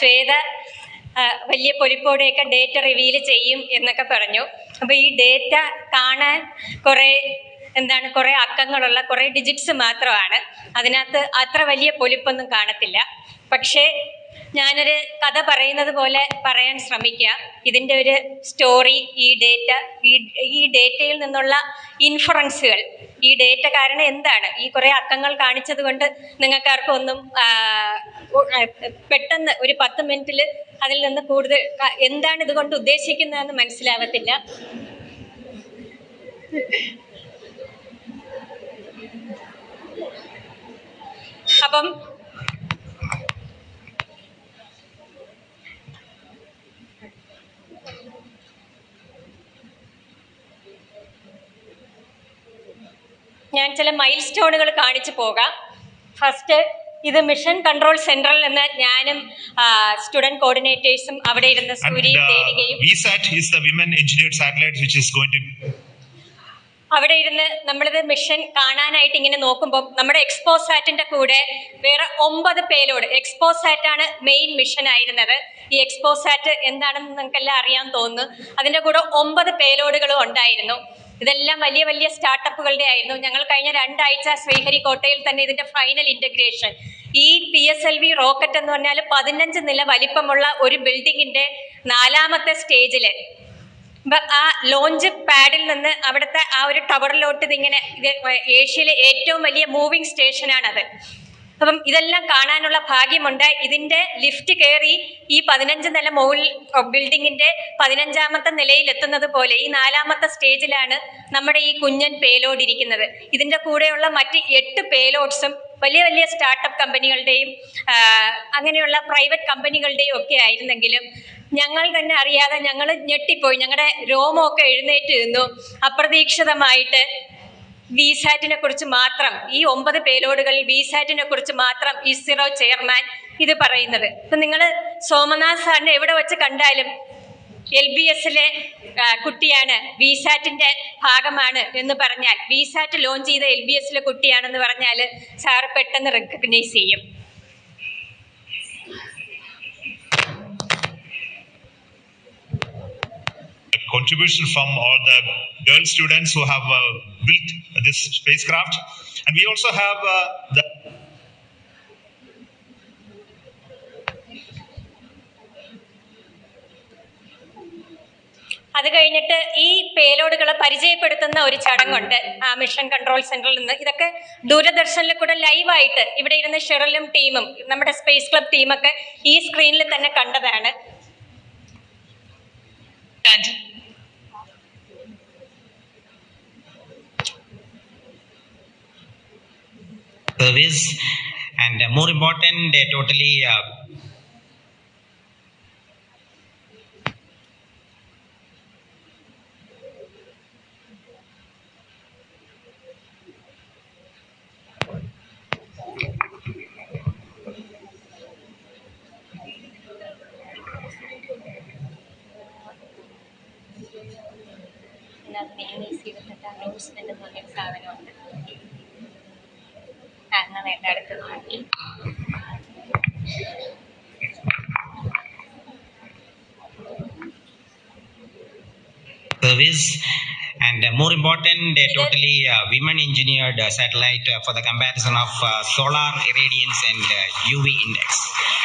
ശ്വേത വലിയ പൊലിപ്പോടെയൊക്കെ data reveal ചെയ്യും എന്നൊക്കെ പറഞ്ഞു. അപ്പോൾ ഈ ഡേറ്റ കാണാൻ കുറേ അക്കങ്ങളുള്ള കുറേ ഡിജിറ്റ്സ് മാത്രമാണ്. അതിനകത്ത് അത്ര വലിയ പൊലിപ്പൊന്നും കാണത്തില്ല. പക്ഷേ ഞാനൊരു കഥ പറയുന്നത് പോലെ പറയാൻ ശ്രമിക്കാം. ഇതിൻ്റെ ഒരു സ്റ്റോറി, ഈ ഡേറ്റയിൽ നിന്നുള്ള ഇൻഫറൻസുകൾ, ഈ ഡേറ്റ കാരണം എന്താണ്, ഈ കുറേ അക്കങ്ങൾ കാണിച്ചത് കൊണ്ട് നിങ്ങൾക്കാർക്കും ഒന്നും പെട്ടെന്ന് ഒരു 10 മിനിറ്റിൽ അതിൽ നിന്ന് കൂടുതൽ എന്താണ് ഇതുകൊണ്ട് ഉദ്ദേശിക്കുന്നതെന്ന് മനസ്സിലാവത്തില്ല. അപ്പം ഞാൻ ചില മൈൽ സ്റ്റോണുകൾ കാണിച്ചു പോകാം. ഫസ്റ്റ്, ഇത് മിഷൻ കൺട്രോൾ സെന്ററിൽ നിന്ന് ഞാനും സ്റ്റുഡന്റ് കോർഡിനേറ്റേഴ്സും അവിടെ ഇരുന്ന് സൂര്യയും ദേവികയും അവിടെ ഇരുന്ന് നമ്മളിത് മിഷൻ കാണാനായിട്ട് ഇങ്ങനെ നോക്കുമ്പോൾ നമ്മുടെ എക്സ്പോസാറ്റിന്റെ കൂടെ വേറെ 9 പേലോഡ്, എക്സ്പോസാറ്റാണ് മെയിൻ മിഷൻ ആയിരുന്നത്. ഈ എക്സ്പോസാറ്റ് എന്താണെന്ന് നിങ്ങൾക്കെല്ലാം അറിയാൻ തോന്നുന്നു. അതിൻ്റെ കൂടെ 9 പേലോഡുകളും ഉണ്ടായിരുന്നു. ഇതെല്ലാം വലിയ വലിയ സ്റ്റാർട്ടപ്പുകളുടെ ആയിരുന്നു. ഞങ്ങൾ കഴിഞ്ഞ 2 ആഴ്ച ശ്രീഹരിക്കോട്ടയിൽ തന്നെ ഇതിന്റെ ഫൈനൽ ഇന്റഗ്രേഷൻ, ഈ PSLV റോക്കറ്റ് എന്ന് പറഞ്ഞാൽ 15 നില വലിപ്പമുള്ള ഒരു ബിൽഡിങ്ങിന്റെ 4ാമത്തെ സ്റ്റേജിൽ ആ ലോഞ്ച് പാഡിൽ നിന്ന് അവിടുത്തെ ആ ഒരു ടവറിലോട്ട് ഇത് ഏഷ്യയിലെ ഏറ്റവും വലിയ മൂവിങ് സ്റ്റേഷനാണത്. അപ്പം ഇതെല്ലാം കാണാനുള്ള ഭാഗ്യമുണ്ട്. ഇതിന്റെ ലിഫ്റ്റ് കയറി ഈ 15 നില മുകളിൽ ബിൽഡിങ്ങിന്റെ 15ാമത്തെ നിലയിൽ എത്തുന്നത് പോലെ ഈ 4ാമത്തെ സ്റ്റേജിലാണ് നമ്മുടെ ഈ കുഞ്ഞൻ പേലോഡ് ഇരിക്കുന്നത്. ഇതിന്റെ കൂടെയുള്ള മറ്റ് 8 പേലോഡ്സും വലിയ വലിയ സ്റ്റാർട്ടപ്പ് കമ്പനികളുടെയും അങ്ങനെയുള്ള പ്രൈവറ്റ് കമ്പനികളുടെയും ഒക്കെ ആയിരുന്നെങ്കിലും ഞങ്ങൾ തന്നെ അറിയാതെ ഞങ്ങൾ ഞെട്ടിപ്പോയി. ഞങ്ങളുടെ രോമമൊക്കെ എഴുന്നേറ്റ് നിന്നു. അപ്രതീക്ഷിതമായിട്ട് വിസാറ്റിനെ കുറിച്ച് മാത്രം, ഈ 9 പേലോഡുകളിൽ വിസാറ്റിനെ കുറിച്ച് മാത്രം ഇസ്രോ ചെയർമാൻ ഇത് പറയുന്നത്. ഇപ്പം നിങ്ങൾ സോമനാഥ് സാറിനെ എവിടെ വെച്ച് കണ്ടാലും LBSലെ കുട്ടിയാണ്, വിസാറ്റിന്റെ ഭാഗമാണ് എന്ന് പറഞ്ഞാൽ, വിസാറ്റ് ലോഞ്ച് ചെയ്ത LBSലെ കുട്ടിയാണെന്ന് പറഞ്ഞാൽ സാറ് പെട്ടെന്ന് റെക്കഗ്നൈസ് ചെയ്യും. Contribution from all the girl students who have built this spacecraft, and we also have the അത് കഴിഞ്ഞിട്ട് ഈ പേലോഡുകളെ പരിചയപ്പെടുത്തുന്ന ഒരു ചടങ്ങുണ്ട് മിഷൻ കൺട്രോൾ സെന്ററിൽ നിന്ന്. ഇതൊക്കെ ദൂരദർശനിൽ കൂടെ ലൈവായിട്ട് ഇവിടെ ഇരുന്ന് ഷെറിലും ടീമും നമ്മുടെ സ്പേസ് ക്ലബ് ടീമൊക്കെ ഈ സ്ക്രീനിൽ തന്നെ കണ്ടതാണ്. Service, and more important, they totally സാധനമുണ്ട്. അങ്ങനെ അടുത്ത് നോക്കി service, and more important, they totally women engineered satellite for the comparison of solar irradiance and UV index.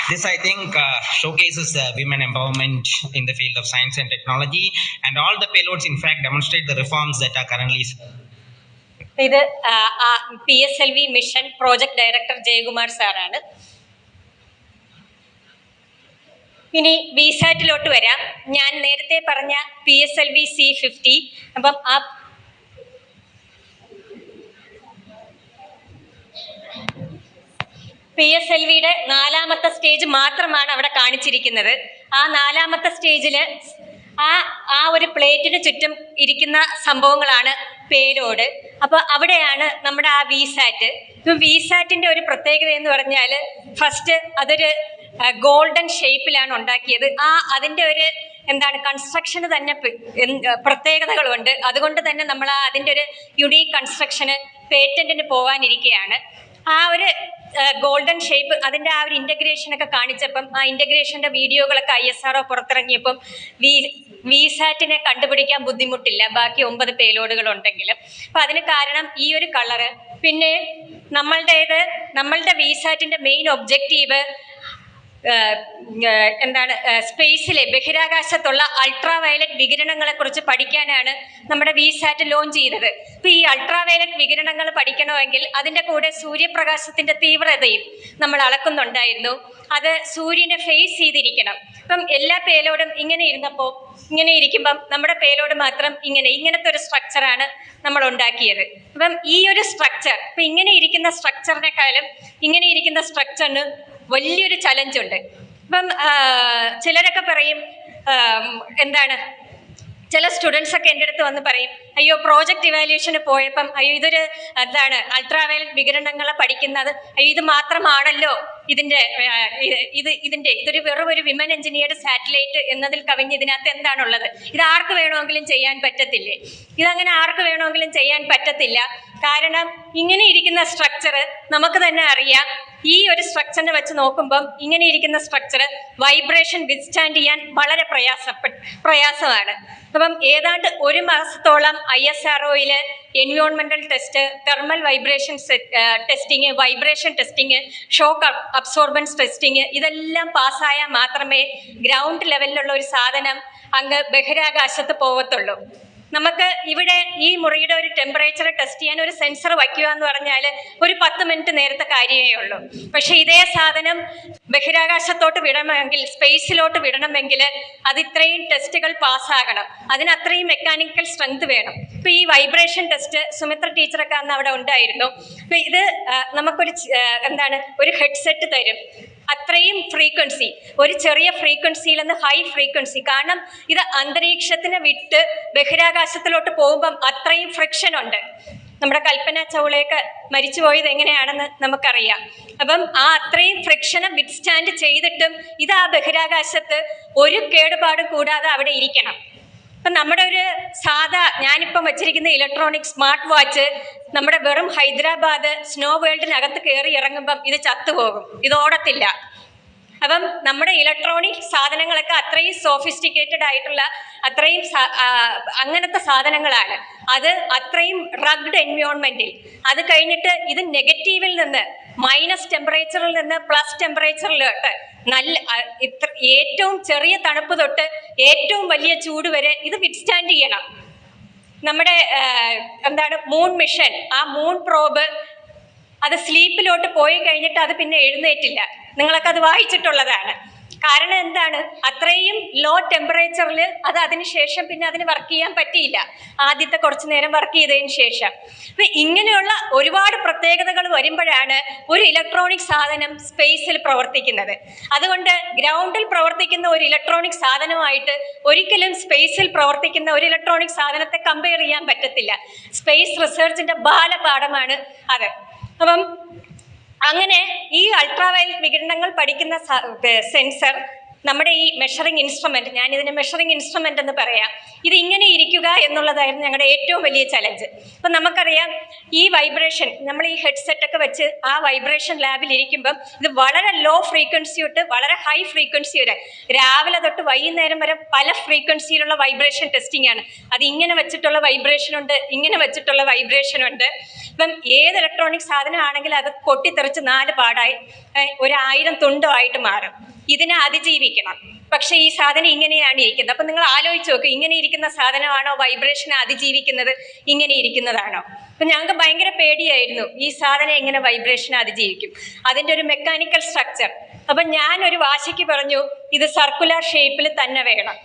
This, I think, showcases women empowerment in the field of science and technology, and all the payloads in fact demonstrate the reforms that are currently. ഇത് PSLV mission project director Jayakumar സാറാണ്. ഇനി വിസാറ്റിലോട്ട് വരാം. ഞാൻ നേരത്തെ പറഞ്ഞ PSLV C50, അപ്പം ആ PSLVയുടെ 4ാമത്തെ stage മാത്രമാണ് അവിടെ കാണിച്ചിരിക്കുന്നത്. ആ 4ാമത്തെ സ്റ്റേജിൽ ആ ഒരു പ്ലേറ്റിന് ചുറ്റും ഇരിക്കുന്ന സംഭവങ്ങളാണ് പേലോഡ്. അപ്പോൾ അവിടെയാണ് നമ്മുടെ ആ വിസാറ്റ്. ഇപ്പം വിസാറ്റിൻ്റെ ഒരു പ്രത്യേകത എന്ന് പറഞ്ഞാൽ, ഫസ്റ്റ് അതൊരു ഗോൾഡൻ ഷേപ്പിലാണ് ഉണ്ടാക്കിയത്. അതിൻ്റെ ഒരു കൺസ്ട്രക്ഷന് തന്നെ പ്രത്യേകതകളുണ്ട്. അതുകൊണ്ട് തന്നെ നമ്മൾ അതിൻ്റെ ഒരു യുണീക്ക് കൺസ്ട്രക്ഷന് പേറ്റന്റിന് പോകാനിരിക്കുകയാണ്. ആ ഒരു ഗോൾഡൻ ഷേപ്പ് അതിൻ്റെ ആ ഒരു ഇൻ്റഗ്രേഷനൊക്കെ കാണിച്ചപ്പം ആ ഇൻ്റഗ്രേഷൻ്റെ വീഡിയോകളൊക്കെ ISRO പുറത്തിറങ്ങിയപ്പം വിസാറ്റിനെ കണ്ടുപിടിക്കാൻ ബുദ്ധിമുട്ടില്ല ബാക്കി 9 പേലോഡുകൾ ഉണ്ടെങ്കിലും. അപ്പം അതിന് കാരണം ഈ ഒരു കളറ്. പിന്നെ നമ്മളുടെ വിസാറ്റിൻ്റെ മെയിൻ ഒബ്ജക്റ്റീവ് എന്താണ്, സ്പേസിലെ ബഹിരാകാശത്തുള്ള അൾട്രാ വയലറ്റ് വികിരണങ്ങളെ കുറിച്ച് പഠിക്കാനാണ് നമ്മുടെ വിസാറ്റ് ലോഞ്ച് ചെയ്തത്. ഇപ്പം ഈ അൾട്രാ വയലറ്റ് വികിരണങ്ങൾ പഠിക്കണമെങ്കിൽ അതിൻ്റെ കൂടെ സൂര്യപ്രകാശത്തിൻ്റെ തീവ്രതയും നമ്മൾ അളക്കുന്നുണ്ടായിരുന്നു. അത് സൂര്യനെ ഫേസ് ചെയ്തിരിക്കണം. ഇപ്പം എല്ലാ പേലോഡും ഇങ്ങനെ ഇരിക്കുമ്പം നമ്മുടെ പേലോഡ് മാത്രം ഇങ്ങനത്തെ ഒരു സ്ട്രക്ചറാണ് നമ്മൾ ഉണ്ടാക്കിയത്. അപ്പം ഈ ഒരു സ്ട്രക്ചർ ഇപ്പം ഇങ്ങനെ ഇരിക്കുന്ന സ്ട്രക്ചറിനെക്കാളും ഇങ്ങനെ ഇരിക്കുന്ന സ്ട്രക്ചറിന് വലിയൊരു ചലഞ്ചുണ്ട്. ഇപ്പം ചിലരൊക്കെ പറയും, ചില സ്റ്റുഡൻസ് ഒക്കെ എൻ്റെ അടുത്ത് വന്ന് പറയും, അയ്യോ പ്രോജക്റ്റ് ഇവാലുവേഷന് പോയപ്പം ഇതൊരു അൾട്രാവയലറ്റ് വികിരണങ്ങളെ പഠിക്കുന്നത്, ഇത് മാത്രമാണല്ലോ ഇതൊരു വെറും ഒരു വിമൻ എഞ്ചിനീയർഡ് സാറ്റലൈറ്റ് എന്നതിൽ കവിഞ്ഞ് ഇതിനകത്ത് എന്താണുള്ളത്, ഇത് ആർക്ക് വേണമെങ്കിലും ചെയ്യാൻ പറ്റത്തില്ലേ? ഇതങ്ങനെ ആർക്ക് വേണമെങ്കിലും ചെയ്യാൻ പറ്റത്തില്ല. കാരണം ഇങ്ങനെ ഇരിക്കുന്ന സ്ട്രക്ചർ നമുക്ക് തന്നെ അറിയാം. ഈ ഒരു സ്ട്രക്ചറിനെ വെച്ച് നോക്കുമ്പം ഇങ്ങനെ ഇരിക്കുന്ന സ്ട്രക്ചർ വൈബ്രേഷൻ വിത്ത്സ്റ്റാൻഡ് ചെയ്യാൻ വളരെ പ്രയാസമാണ്. അപ്പം ഏതാണ്ട് 1 മാസത്തോളം ISROയിൽ എൻവയോൺമെന്റൽ test, thermal vibration testing, vibration testing, shock absorbance testing ഇതെല്ലാം പാസ്സായാൽ മാത്രമേ ഗ്രൗണ്ട് ലെവലിലുള്ള ഒരു സാധനം അങ്ങ് ബഹിരാകാശത്ത് പോകത്തുള്ളൂ. നമുക്ക് ഇവിടെ ഈ മുറിയുടെ ഒരു ടെമ്പറേച്ചർ ടെസ്റ്റ് ചെയ്യാൻ ഒരു സെൻസർ വയ്ക്കുക എന്ന് പറഞ്ഞാൽ ഒരു 10 മിനിറ്റ് നേരത്തെ കാര്യമേ ഉള്ളൂ. പക്ഷെ ഇതേ സാധനം ബഹിരാകാശത്തോട്ട് വിടണമെങ്കിൽ, സ്പേസിലോട്ട് വിടണമെങ്കിൽ അത് ഇത്രയും ടെസ്റ്റുകൾ പാസ്സാകണം. അതിന് അത്രയും മെക്കാനിക്കൽ സ്ട്രെങ്ത് വേണം. ഇപ്പം ഈ വൈബ്രേഷൻ ടെസ്റ്റ് സുമിത്ര ടീച്ചറൊക്കെ അന്ന് അവിടെ ഉണ്ടായിരുന്നു. അപ്പം ഇത് നമുക്കൊരു ഒരു ഹെഡ്സെറ്റ് തരും. അത്രയും ഫ്രീക്വൻസി, ഒരു ചെറിയ ഫ്രീക്വൻസിയിൽ നിന്ന് ഹൈ ഫ്രീക്വൻസി. കാരണം ഇത് അന്തരീക്ഷത്തിനെ വിട്ട് ബഹിരാകാശത്തിലോട്ട് പോകുമ്പം അത്രയും ഫ്രിക്ഷൻ ഉണ്ട്. നമ്മുടെ കൽപ്പന ചൗളയൊക്കെ മരിച്ചു പോയത് എങ്ങനെയാണെന്ന് നമുക്കറിയാം. അപ്പം ആ അത്രയും ഫ്രിക്ഷനെ വിത്ത്സ്റ്റാൻഡ് ചെയ്തിട്ടും ഇത് ആ ബഹിരാകാശത്ത് ഒരു കേടുപാടും കൂടാതെ അവിടെ ഇരിക്കണം. ഇപ്പം നമ്മുടെ ഒരു ഞാനിപ്പം വച്ചിരിക്കുന്ന ഇലക്ട്രോണിക് സ്മാർട്ട് വാച്ച് നമ്മുടെ വെറും ഹൈദരാബാദ് സ്നോ വേൾഡിനകത്ത് കയറി ഇറങ്ങുമ്പം ഇത് ചത്തുപോകും, ഇത് ഓടത്തില്ല. അപ്പം നമ്മുടെ ഇലക്ട്രോണിക് സാധനങ്ങളൊക്കെ അത്രയും സോഫിസ്റ്റിക്കേറ്റഡ് ആയിട്ടുള്ള അത്രയും അങ്ങനത്തെ സാധനങ്ങളാണ്. അത് അത്രയും റഗ്ഡ് എൻവയോൺമെന്റിൽ, അത് കഴിഞ്ഞിട്ട് ഇത് നെഗറ്റീവിൽ നിന്ന് മൈനസ് ടെമ്പറേച്ചറിൽ നിന്ന് പ്ലസ് ടെമ്പറേച്ചറിലോട്ട് ഏറ്റവും ചെറിയ തണുപ്പ് തൊട്ട് ഏറ്റവും വലിയ ചൂട് വരെ ഇത് വിത്ത്സ്റ്റാൻഡ് ചെയ്യണം. നമ്മുടെ മൂൺ മിഷൻ, ആ മൂൺ പ്രോബ് അത് സ്ലീപ്പിലോട്ട് പോയി കഴിഞ്ഞിട്ട് അത് പിന്നെ എഴുന്നേറ്റില്ല. നിങ്ങളൊക്കെ അത് വായിച്ചിട്ടുള്ളതാണ്. കാരണം എന്താണ്, അത്രയും ലോ ടെമ്പറേച്ചറിൽ അത് അതിനുശേഷം പിന്നെ അതിന് വർക്ക് ചെയ്യാൻ പറ്റിയില്ല, ആദ്യത്തെ കുറച്ചു നേരം വർക്ക് ചെയ്തതിന് ശേഷം. അപ്പം ഇങ്ങനെയുള്ള ഒരുപാട് പ്രത്യേകതകൾ വരുമ്പോഴാണ് ഒരു ഇലക്ട്രോണിക് സാധനം സ്പേസിൽ പ്രവർത്തിക്കുന്നത്. അതുകൊണ്ട് ഗ്രൗണ്ടിൽ പ്രവർത്തിക്കുന്ന ഒരു ഇലക്ട്രോണിക് സാധനമായിട്ട് ഒരിക്കലും സ്പേസിൽ പ്രവർത്തിക്കുന്ന ഒരു ഇലക്ട്രോണിക് സാധനത്തെ കമ്പയർ ചെയ്യാൻ പറ്റത്തില്ല. സ്പേസ് റിസർച്ചിന്റെ ബാലപാഠമാണ് അത്. അപ്പം അങ്ങനെ ഈ അൾട്രാവയലറ്റ് വികിരണങ്ങൾ പഠിക്കുന്ന സെൻസർ, നമ്മുടെ ഈ മെഷറിംഗ് ഇൻസ്ട്രുമെന്റ്, ഞാനിതിനെ മെഷറിംഗ് ഇൻസ്ട്രുമെന്റ് എന്ന് പറയാം, ഇത് ഇങ്ങനെ ഇരിക്കുക എന്നുള്ളതായിരുന്നു ഞങ്ങളുടെ ഏറ്റവും വലിയ ചലഞ്ച്. അപ്പം നമുക്കറിയാം ഈ വൈബ്രേഷൻ, നമ്മൾ ഈ ഹെഡ്സെറ്റ് ഒക്കെ വെച്ച് ആ വൈബ്രേഷൻ ലാബിൽ ഇരിക്കുമ്പം ഇത് വളരെ ലോ ഫ്രീക്വൻസി തൊട്ട് വളരെ ഹൈ ഫ്രീക്വൻസി വരെ രാവിലെ തൊട്ട് വൈകുന്നേരം വരെ പല ഫ്രീക്വൻസിയിലുള്ള വൈബ്രേഷൻ ടെസ്റ്റിംഗ് ആണ്. അത് ഇങ്ങനെ വെച്ചിട്ടുള്ള വൈബ്രേഷൻ ഉണ്ട്, ഇങ്ങനെ വെച്ചിട്ടുള്ള വൈബ്രേഷൻ ഉണ്ട്. ഇപ്പം ഏത് ഇലക്ട്രോണിക് സാധനമാണെങ്കിലും അത് പൊട്ടിത്തെറിച്ച് 4 പാടായി 1000 തുണ്ടമായിട്ട് മാറും. ഇതിനെ അതിജീവിക്കണം. പക്ഷെ ഈ സാധനം ഇങ്ങനെയാണ് ഇരിക്കുന്നത്. അപ്പം നിങ്ങൾ ആലോചിച്ച് നോക്കും, ഇങ്ങനെ ഇരിക്കുന്ന സാധനമാണോ വൈബ്രേഷനെ അതിജീവിക്കുന്നത്, ഇങ്ങനെ ഇരിക്കുന്നതാണോ? അപ്പം ഞങ്ങൾക്ക് ഭയങ്കര പേടിയായിരുന്നു, ഈ സാധനം എങ്ങനെ വൈബ്രേഷനെ അതിജീവിക്കും, അതിൻ്റെ ഒരു മെക്കാനിക്കൽ സ്ട്രക്ചർ. അപ്പം ഞാനൊരു വാശിക്ക് പറഞ്ഞു, ഇത് സർക്കുലർ ഷേപ്പിൽ തന്നെ വേണം.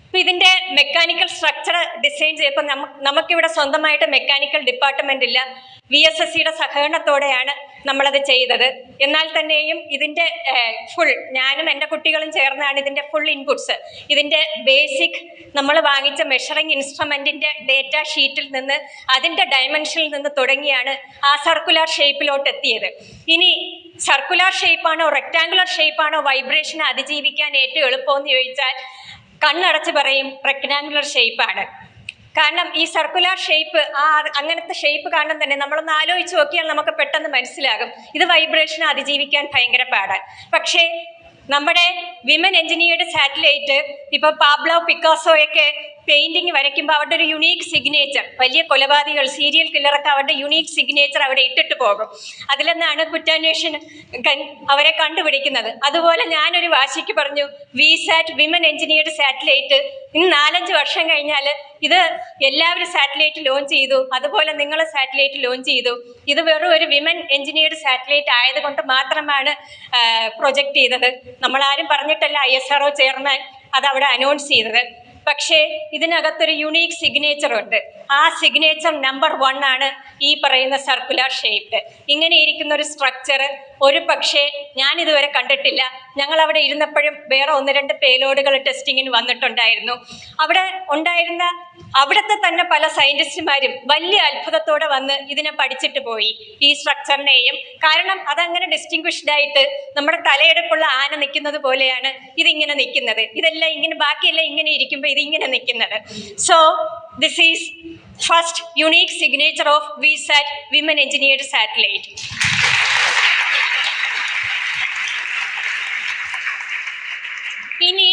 അപ്പം ഇതിൻ്റെ മെക്കാനിക്കൽ സ്ട്രക്ചർ ഡിസൈൻ ചെയ്തപ്പോൾ നമുക്കിവിടെ സ്വന്തമായിട്ട് മെക്കാനിക്കൽ ഡിപ്പാർട്ട്മെന്റ് ഇല്ല. VSSCയുടെ സഹകരണത്തോടെയാണ് നമ്മളത് ചെയ്തത്. എന്നാൽ തന്നെയും ഇതിൻ്റെ ഞാനും എൻ്റെ കുട്ടികളും ചേർന്നാണ് ഇതിൻ്റെ ഫുൾ ഇൻപുട്സ്, ഇതിൻ്റെ ബേസിക് നമ്മൾ വാങ്ങിച്ച മെഷറിംഗ് ഇൻസ്ട്രുമെൻറ്റിൻ്റെ ഡേറ്റ ഷീറ്റിൽ നിന്ന് അതിൻ്റെ ഡയമെൻഷനിൽ നിന്ന് തുടങ്ങിയാണ് ആ സർക്കുലർ ഷേപ്പിലോട്ട് എത്തിയത്. ഇനി സർക്കുലർ ഷേപ്പാണോ റെക്ടാങ്കുലർ ഷേപ്പാണോ വൈബ്രേഷനെ അതിജീവിക്കാൻ ഏറ്റവും എളുപ്പമെന്ന് ചോദിച്ചാൽ കണ്ണടച്ച് പറയും റെക്ടാങ്കുലർ ഷേപ്പാണ്. കാരണം ഈ സർക്കുലർ ഷേപ്പ്, അങ്ങനത്തെ ഷേപ്പ് കാണാൻ തന്നെ നമ്മളൊന്ന് ആലോചിച്ച് നോക്കിയാൽ നമുക്ക് പെട്ടെന്ന് മനസ്സിലാകും ഇത് വൈബ്രേഷൻ അതിജീവിക്കാൻ ഭയങ്കര പാടാണ്. പക്ഷേ നമ്മുടെ വിമൻ എഞ്ചിനീയർഡ് സാറ്റലൈറ്റ് ഇപ്പൊ പാബ്ലോ പിക്കാസോയൊക്കെ പെയിന്റിങ് വരയ്ക്കുമ്പോൾ അവരുടെ ഒരു യുണീക്ക് സിഗ്നേച്ചർ, വലിയ കൊലപാതകൾ, സീരിയൽ കില്ലറൊക്കെ അവരുടെ യുണീക്ക് സിഗ്നേച്ചർ അവിടെ ഇട്ടിട്ട് പോകും. അതിലെന്നാണ് കുറ്റാന്വേഷൺ അവരെ കണ്ടുപിടിക്കുന്നത്. അതുപോലെ ഞാനൊരു വാശിക്ക് പറഞ്ഞു, വിസാറ്റ് വിമൻ എഞ്ചിനീയർഡ് സാറ്റലൈറ്റ് ഇന്ന് 4-5 വർഷം കഴിഞ്ഞാൽ ഇത് എല്ലാവരും സാറ്റലൈറ്റ് ലോഞ്ച് ചെയ്തു, അതുപോലെ നിങ്ങൾ സാറ്റലൈറ്റ് ലോഞ്ച് ചെയ്തു. ഇത് വെറും ഒരു വിമൻ എഞ്ചിനീയർഡ് സാറ്റലൈറ്റ് ആയതുകൊണ്ട് മാത്രമാണ് പ്രൊജക്റ്റ് ചെയ്തത്. നമ്മളാരും പറഞ്ഞിട്ടല്ല ISRO ചെയർമാൻ അതവിടെ അനൗൺസ് ചെയ്തത്. പക്ഷേ ഇതിനകത്തൊരു യുണീക്ക് സിഗ്നേച്ചർ ഉണ്ട്. ആ സിഗ്നേച്ചർ നമ്പർ 1 ആണ് ഈ പറയുന്ന സർക്കുലർ ഷേപ്പ്. ഇങ്ങനെ ഇരിക്കുന്ന ഒരു സ്ട്രക്ചർ ഒരു പക്ഷേ ഞാനിതുവരെ കണ്ടിട്ടില്ല. ഞങ്ങൾ അവിടെ ഇരുന്നപ്പോഴും വേറെ 1-2 പേലോഡുകൾ ടെസ്റ്റിങ്ങിന് വന്നിട്ടുണ്ടായിരുന്നു. അവിടെ ഉണ്ടായിരുന്ന അവിടുത്തെ തന്നെ പല സയന്റിസ്റ്റുമാരും വലിയ അത്ഭുതത്തോടെ വന്ന് ഇതിനെ പഠിച്ചിട്ട് പോയി, ഈ സ്ട്രക്ചറിനെയും. കാരണം അതങ്ങനെ ഡിസ്റ്റിങ്വിഷ്ഡ് ആയിട്ട് നമ്മുടെ തലയെടുപ്പുള്ള ആന നിൽക്കുന്നത് പോലെയാണ് ഇതിങ്ങനെ നിൽക്കുന്നത്. ഇതെല്ലാം ഇങ്ങനെ, ബാക്കിയെല്ലാം ഇങ്ങനെ ഇരിക്കുമ്പോൾ ഇതിങ്ങനെ നിൽക്കുന്നത്. So this is first unique signature of Vsat women engineered satellite. ഇനി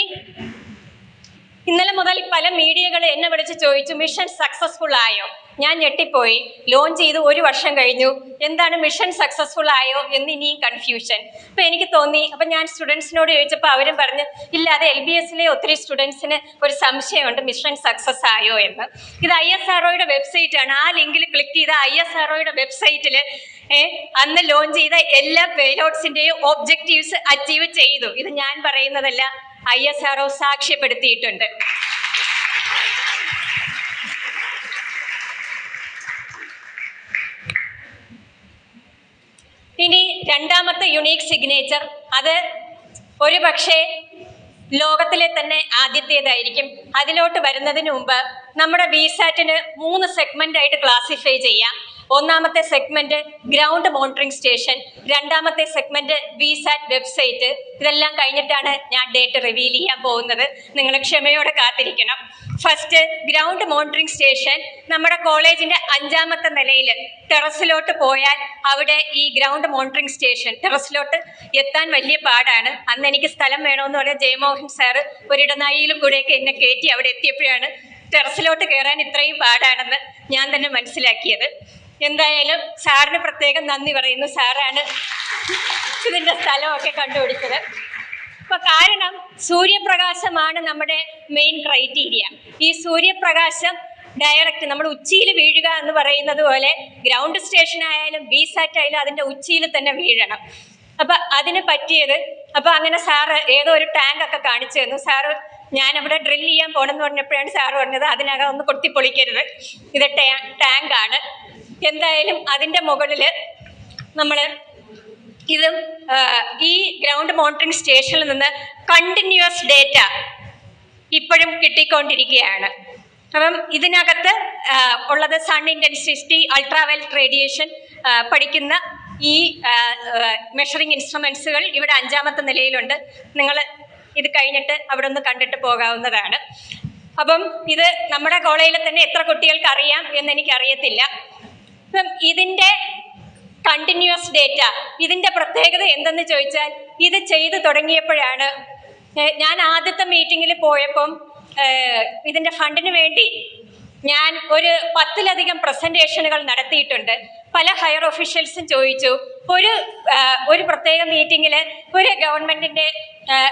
ഇന്നലെ മുതൽ പല മീഡിയകൾ എന്നെ വിളിച്ച് ചോദിച്ചു, മിഷൻ സക്സസ്ഫുൾ ആയോ? ഞാൻ ഞെട്ടിപ്പോയി. ലോഞ്ച് ചെയ്ത് 1 വർഷം കഴിഞ്ഞു, എന്താണ് മിഷൻ സക്സസ്ഫുൾ ആയോ എന്ന് ഇനിയും കൺഫ്യൂഷൻ. അപ്പം എനിക്ക് തോന്നി. അപ്പം ഞാൻ സ്റ്റുഡൻസിനോട് ചോദിച്ചപ്പോൾ അവരും പറഞ്ഞു, ഇല്ല, അത് LBSലെ ഒത്തിരി സ്റ്റുഡൻസിന് ഒരു സംശയമുണ്ട് മിഷൻ സക്സസ് ആയോ എന്ന്. ഇത് ISROയുടെ വെബ്സൈറ്റാണ്. ആ ലിങ്കിൽ ക്ലിക്ക് ചെയ്ത ISROയുടെ വെബ്സൈറ്റിൽ അന്ന് ലോഞ്ച് ചെയ്ത എല്ലാ പേലോഡ്സിൻ്റെയും ഒബ്ജക്റ്റീവ്സ് അച്ചീവ് ചെയ്തു. ഇത് ഞാൻ പറയുന്നതല്ല, ISRO സാക്ഷ്യപ്പെടുത്തിയിട്ടുണ്ട്. ഇനി രണ്ടാമത്തെ യുണീക്ക് സിഗ്നേച്ചർ, അത് ഒരു പക്ഷേ ലോകത്തിലെ തന്നെ ആദ്യത്തേതായിരിക്കും. അതിലോട്ട് വരുന്നതിന് മുമ്പ് നമ്മുടെ വിസാറ്റിന് 3 സെഗ്മെന്റ് ആയിട്ട് ക്ലാസിഫൈ ചെയ്യാം. ഒന്നാമത്തെ സെഗ്മെന്റ് ഗ്രൗണ്ട് മോണിറ്ററിംഗ് സ്റ്റേഷൻ, രണ്ടാമത്തെ സെഗ്മെന്റ് വിസാറ്റ് വെബ്സൈറ്റ്. ഇതെല്ലാം കഴിഞ്ഞിട്ടാണ് ഞാൻ ഡേറ്റ് റിവീൽ ചെയ്യാൻ പോകുന്നത്. നിങ്ങൾ ക്ഷമയോടെ കാത്തിരിക്കണം. ഫസ്റ്റ് ഗ്രൗണ്ട് മോണിറ്ററിംഗ് സ്റ്റേഷൻ നമ്മുടെ കോളേജിന്റെ 5ാമത്തെ നിലയിൽ ടെറസിലോട്ട് പോയാൽ അവിടെ ഈ ഗ്രൗണ്ട് മോണിറ്ററിംഗ് സ്റ്റേഷൻ, ടെറസിലോട്ട് എത്താൻ വലിയ പാടാണ്. അന്ന് എനിക്ക് സ്ഥലം വേണമെന്ന് പറഞ്ഞാൽ ജയമോഹൻ സാറ് ഒരിടനാഴിയിലും കൂടെയൊക്കെ എന്നെ കയറ്റി അവിടെ എത്തിയപ്പോഴാണ് ടെറസിലോട്ട് കയറാൻ ഇത്രയും പാടാണെന്ന് ഞാൻ തന്നെ മനസ്സിലാക്കിയത്. എന്തായാലും സാറിന് പ്രത്യേകം നന്ദി പറയുന്നു. സാറാണ് ഇതിൻ്റെ സ്ഥലമൊക്കെ കണ്ടുപിടിച്ചത്. അപ്പൊ കാരണം സൂര്യപ്രകാശമാണ് നമ്മുടെ മെയിൻ ക്രൈറ്റീരിയ. ഈ സൂര്യപ്രകാശം ഡയറക്റ്റ് നമ്മുടെ ഉച്ചിയിൽ വീഴുക എന്ന് പറയുന്നത് പോലെ ഗ്രൗണ്ട് സ്റ്റേഷൻ ആയാലും വിസാറ്റ് ആയാലും അതിൻ്റെ ഉച്ചിയിൽ തന്നെ വീഴണം. അപ്പൊ അതിന് പറ്റിയത്, അപ്പൊ അങ്ങനെ സാറ് ഏതോ ഒരു ടാങ്ക് ഒക്കെ കാണിച്ചു തന്നു. സാറ് ഞാനവിടെ ഡ്രിൽ ചെയ്യാൻ പോകണമെന്ന് പറഞ്ഞപ്പോഴാണ് സാറ് പറഞ്ഞത് അതിനകം ഒന്ന് കൊത്തിപ്പൊളിക്കരുത്, ഇത് ടാങ്കാണ്. എന്തായാലും അതിൻ്റെ മുകളിൽ നമ്മൾ ഇതും ഈ ഗ്രൗണ്ട് മോണിറ്ററിംഗ് സ്റ്റേഷനിൽ നിന്ന് കണ്ടിന്യൂസ് ഡേറ്റ ഇപ്പോഴും കിട്ടിക്കൊണ്ടിരിക്കുകയാണ്. അപ്പം ഇതിനകത്ത് ഉള്ളത് സൺ ഇൻറ്റൻസിറ്റി, അൾട്രാവയലറ്റ് റേഡിയേഷൻ പഠിക്കുന്ന ഈ മെഷറിംഗ് ഇൻസ്ട്രുമെൻസുകൾ ഇവിടെ 5ാമത്തെ നിലയിലുണ്ട്. നിങ്ങൾ ഇത് കഴിഞ്ഞിട്ട് അവിടെ ഒന്ന് കണ്ടിട്ട് പോകാവുന്നതാണ്. അപ്പം ഇത് നമ്മുടെ കോളേജിൽ തന്നെ എത്ര കുട്ടികൾക്ക് അറിയാം എന്നെനിക്കറിയത്തില്ല. അപ്പം ഇതിൻ്റെ കണ്ടിന്യൂസ് ഡേറ്റ, ഇതിൻ്റെ പ്രത്യേകത എന്തെന്ന് ചോദിച്ചാൽ, ഇത് ചെയ്തു തുടങ്ങിയപ്പോഴാണ് ഞാൻ ആദ്യത്തെ മീറ്റിങ്ങിൽ പോയപ്പം ഇതിൻ്റെ ഫണ്ടിന് വേണ്ടി ഞാൻ ഒരു 10ലധികം പ്രസൻറ്റേഷനുകൾ നടത്തിയിട്ടുണ്ട്. പല ഹയർ ഒഫീഷ്യൽസും ചോദിച്ചു. ഒരു പ്രത്യേക മീറ്റിങ്ങിൽ ഒരു ഗവൺമെൻറ്റിൻ്റെ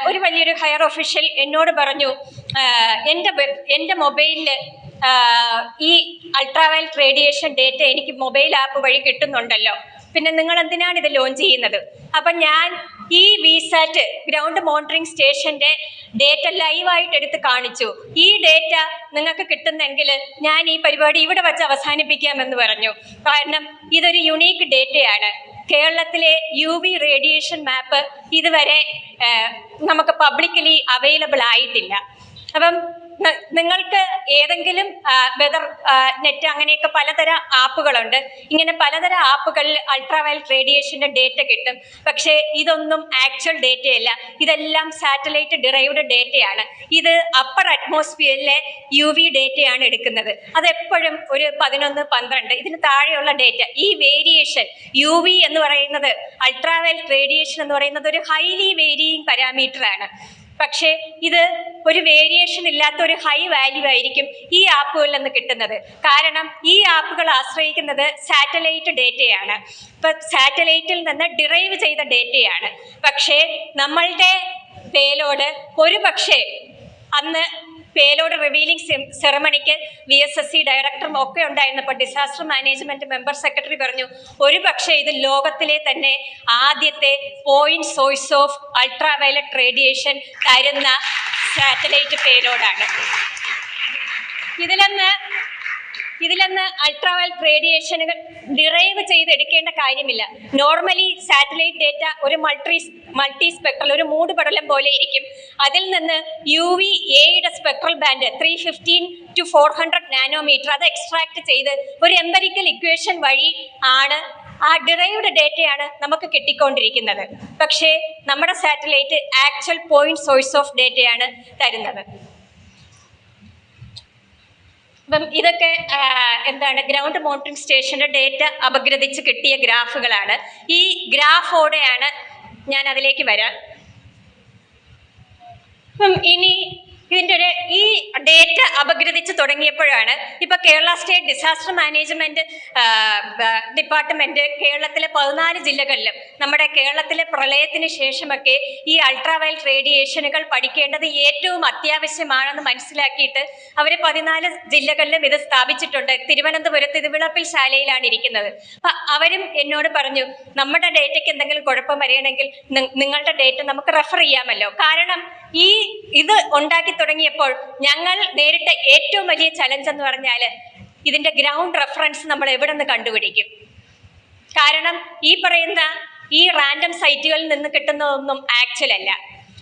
ഒരു വലിയൊരു ഹയർ ഒഫീഷ്യൽ എന്നോട് പറഞ്ഞു, എൻ്റെ മൊബൈലിൽ ഈ അൾട്രാവയലറ്റ് റേഡിയേഷൻ ഡേറ്റ എനിക്ക് മൊബൈൽ ആപ്പ് വഴി കിട്ടുന്നുണ്ടല്ലോ, പിന്നെ നിങ്ങൾ എന്തിനാണ് ഇത് ലോഞ്ച് ചെയ്യുന്നത്? അപ്പം ഞാൻ ഈ വിസാറ്റ് ഗ്രൗണ്ട് മോണിറ്ററിംഗ് സ്റ്റേഷൻ്റെ ഡേറ്റ ലൈവായിട്ട് എടുത്ത് കാണിച്ചു. ഈ ഡേറ്റ നിങ്ങൾക്ക് കിട്ടുന്നെങ്കിൽ ഞാൻ ഈ പരിപാടി ഇവിടെ വച്ച് അവസാനിപ്പിക്കാമെന്ന് പറഞ്ഞു. കാരണം ഇതൊരു യുണീക്ക് ഡേറ്റയാണ്. കേരളത്തിലെ UV റേഡിയേഷൻ മാപ്പ് ഇതുവരെ നമുക്ക് പബ്ലിക്കലി അവൈലബിൾ ആയിട്ടില്ല. അപ്പം നിങ്ങൾക്ക് ഏതെങ്കിലും വെതർ നെറ്റ് അങ്ങനെയൊക്കെ പലതരം ആപ്പുകളുണ്ട്. ഇങ്ങനെ പലതരം ആപ്പുകളിൽ അൾട്രാവയലറ്റ് റേഡിയേഷന്റെ ഡേറ്റ കിട്ടും. പക്ഷേ ഇതൊന്നും ആക്ച്വൽ ഡേറ്റയല്ല, ഇതെല്ലാം സാറ്റലൈറ്റ് ഡിറൈവ്ഡ് ഡേറ്റയാണ്. ഇത് അപ്പർ അറ്റ്മോസ്ഫിയറിലെ UV ഡേറ്റയാണ് എടുക്കുന്നത്. അതെപ്പോഴും ഒരു 11, 12 ഇതിന് താഴെയുള്ള ഡേറ്റ. ഈ വേരിയേഷൻ UV എന്ന് പറയുന്നത്, അൾട്രാവയലറ്റ് റേഡിയേഷൻ എന്ന് പറയുന്നത് ഒരു ഹൈലി വേരിയിങ് പാരാമീറ്റർ ആണ്. പക്ഷേ ഇത് ഒരു വേരിയേഷൻ ഇല്ലാത്ത ഒരു ഹൈ വാല്യൂ ആയിരിക്കും ഈ ആപ്പുകളിൽ നിന്ന് കിട്ടുന്നത്. കാരണം ഈ ആപ്പുകൾ ആശ്രയിക്കുന്നത് സാറ്റലൈറ്റ് ഡേറ്റയാണ്. ഇപ്പം സാറ്റലൈറ്റിൽ നിന്ന് ഡിറൈവ് ചെയ്ത ഡേറ്റയാണ്. പക്ഷേ നമ്മളുടെ പേലോഡ് ഒരു പക്ഷേ അന്ന് പേലോഡ് റിവീലിംഗ് സെറമണിക്ക് VSSC ഡയറക്ടറും ഒക്കെ ഉണ്ടായിരുന്നപ്പോൾ ഡിസാസ്റ്റർ മാനേജ്മെന്റ് മെമ്പർ സെക്രട്ടറി പറഞ്ഞു, ഒരു പക്ഷേ ഇത് ലോകത്തിലെ തന്നെ ആദ്യത്തെ point source of ultraviolet radiation തരുന്ന സാറ്റലൈറ്റ് പേലോഡാണ്. ഇതിലൊന്ന് അൾട്രാവയലറ്റ് റേഡിയേഷനുകൾ ഡിറൈവ് ചെയ്തെടുക്കേണ്ട കാര്യമില്ല. നോർമലി സാറ്റലൈറ്റ് ഡേറ്റ ഒരു മൾട്ടി സ്പെക്ട്രൽ, ഒരു മൂടുപടലം പോലെ ഇരിക്കും. അതിൽ നിന്ന് UVAയുടെ സ്പെക്ട്രൽ ബാൻഡ് 315 to 400 നാനോമീറ്റർ അത് എക്സ്ട്രാക്ട് ചെയ്ത് ഒരു എംപരിക്കൽ ഇക്വേഷൻ വഴി ആണ് ആ ഡിറൈവ്ഡ് ഡേറ്റയാണ് നമുക്ക് കിട്ടിക്കൊണ്ടിരിക്കുന്നത്. പക്ഷേ നമ്മുടെ satellite actual point source of ഡേറ്റയാണ് തരുന്നത്. അപ്പം ഇതൊക്കെ ഗ്രൗണ്ട് മോണിറ്ററിംഗ് സ്റ്റേഷന്റെ ഡേറ്റ അപഗ്രഥിച്ച് കിട്ടിയ ഗ്രാഫുകളാണ്. ഈ ഗ്രാഫോടെയാണ് ഞാൻ അതിലേക്ക് വരാം. അപ്പം ഇനി ഈ ഡേറ്റ അപഗ്രഥിച്ച് തുടങ്ങിയപ്പോഴാണ് ഇപ്പൊ Kerala state disaster management department കേരളത്തിലെ 14 ജില്ലകളിലും നമ്മുടെ കേരളത്തിലെ പ്രളയത്തിന് ശേഷമൊക്കെ ഈ അൾട്രാവയലറ്റ് റേഡിയേഷനുകൾ പഠിക്കേണ്ടത് ഏറ്റവും അത്യാവശ്യമാണെന്ന് മനസ്സിലാക്കിയിട്ട് അവർ 14 ജില്ലകളിലും ഇത് സ്ഥാപിച്ചിട്ടുണ്ട്. തിരുവനന്തപുരത്ത് ഇത് വിളപ്പിൽ ശാലയിലാണ് ഇരിക്കുന്നത്. അപ്പൊ അവരും എന്നോട് പറഞ്ഞു, നമ്മുടെ ഡേറ്റയ്ക്ക് എന്തെങ്കിലും കുഴപ്പം വരികയാണെങ്കിൽ നിങ്ങളുടെ ഡേറ്റ നമുക്ക് റെഫർ ചെയ്യാമല്ലോ. കാരണം ഇത് ഉണ്ടാക്കി തുടങ്ങിയപ്പോൾ ഞങ്ങൾ നേരിട്ട ഏറ്റവും വലിയ ചലഞ്ച് എന്ന് പറഞ്ഞാൽ ഇതിന്റെ ഗ്രൗണ്ട് റെഫറൻസ് നമ്മൾ എവിടെ നിന്ന് കണ്ടുപിടിക്കും. കാരണം ഈ പറയുന്ന ഈ റാൻഡം സൈറ്റുകളിൽ നിന്ന് കിട്ടുന്നതൊന്നും ആക്ച്വൽ അല്ല.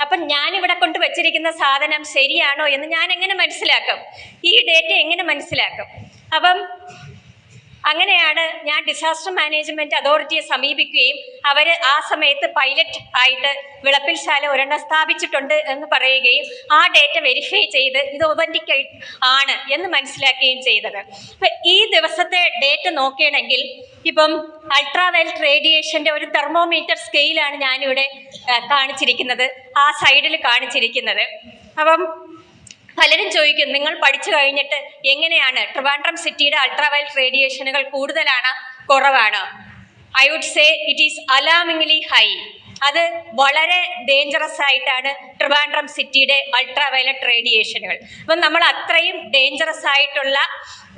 അപ്പം ഞാനിവിടെ കൊണ്ട് വെച്ചിരിക്കുന്ന സാധനം ശരിയാണോ എന്ന് ഞാൻ എങ്ങനെ മനസ്സിലാക്കും? ഈ ഡേറ്റ എങ്ങനെ മനസ്സിലാക്കും? അപ്പം അങ്ങനെയാണ് ഞാൻ ഡിസാസ്റ്റർ മാനേജ്മെന്റ് അതോറിറ്റിയെ സമീപിക്കുകയും അവർ ആ സമയത്ത് പൈലറ്റ് ആയിട്ട് വിളപ്പിൽ ശാല ഒരെണ്ണം സ്ഥാപിച്ചിട്ടുണ്ട് എന്ന് പറയുകയും ആ ഡേറ്റ വെരിഫൈ ചെയ്ത് ഇത് ഒതന്റിക് ആണ് എന്ന് മനസ്സിലാക്കുകയും ചെയ്തത്. അപ്പം ഈ ദിവസത്തെ ഡേറ്റ നോക്കുകയാണെങ്കിൽ ഇപ്പം അൾട്രാവയലറ്റ് റേഡിയേഷന്റെ ഒരു തെർമോമീറ്റർ സ്കെയിലാണ് ഞാനിവിടെ കാണിച്ചിരിക്കുന്നത്, ആ സൈഡിൽ കാണിച്ചിരിക്കുന്നത്. അപ്പം പലരും ചോദിക്കും, നിങ്ങൾ പഠിച്ചു കഴിഞ്ഞിട്ട് എങ്ങനെയാണ് ട്രിവാൻഡ്രം സിറ്റിയുടെ അൾട്രാവയലറ്റ് റേഡിയേഷനുകൾ കൂടുതലാണോ കുറവാണോ? I would say it is alarmingly high. അത് വളരെ ഡേഞ്ചറസ് ആയിട്ടാണ് ട്രിവാൻഡ്രം സിറ്റിയുടെ അൾട്രാവയലറ്റ് റേഡിയേഷനുകൾ. അപ്പം നമ്മൾ അത്രയും ഡേഞ്ചറസ് ആയിട്ടുള്ള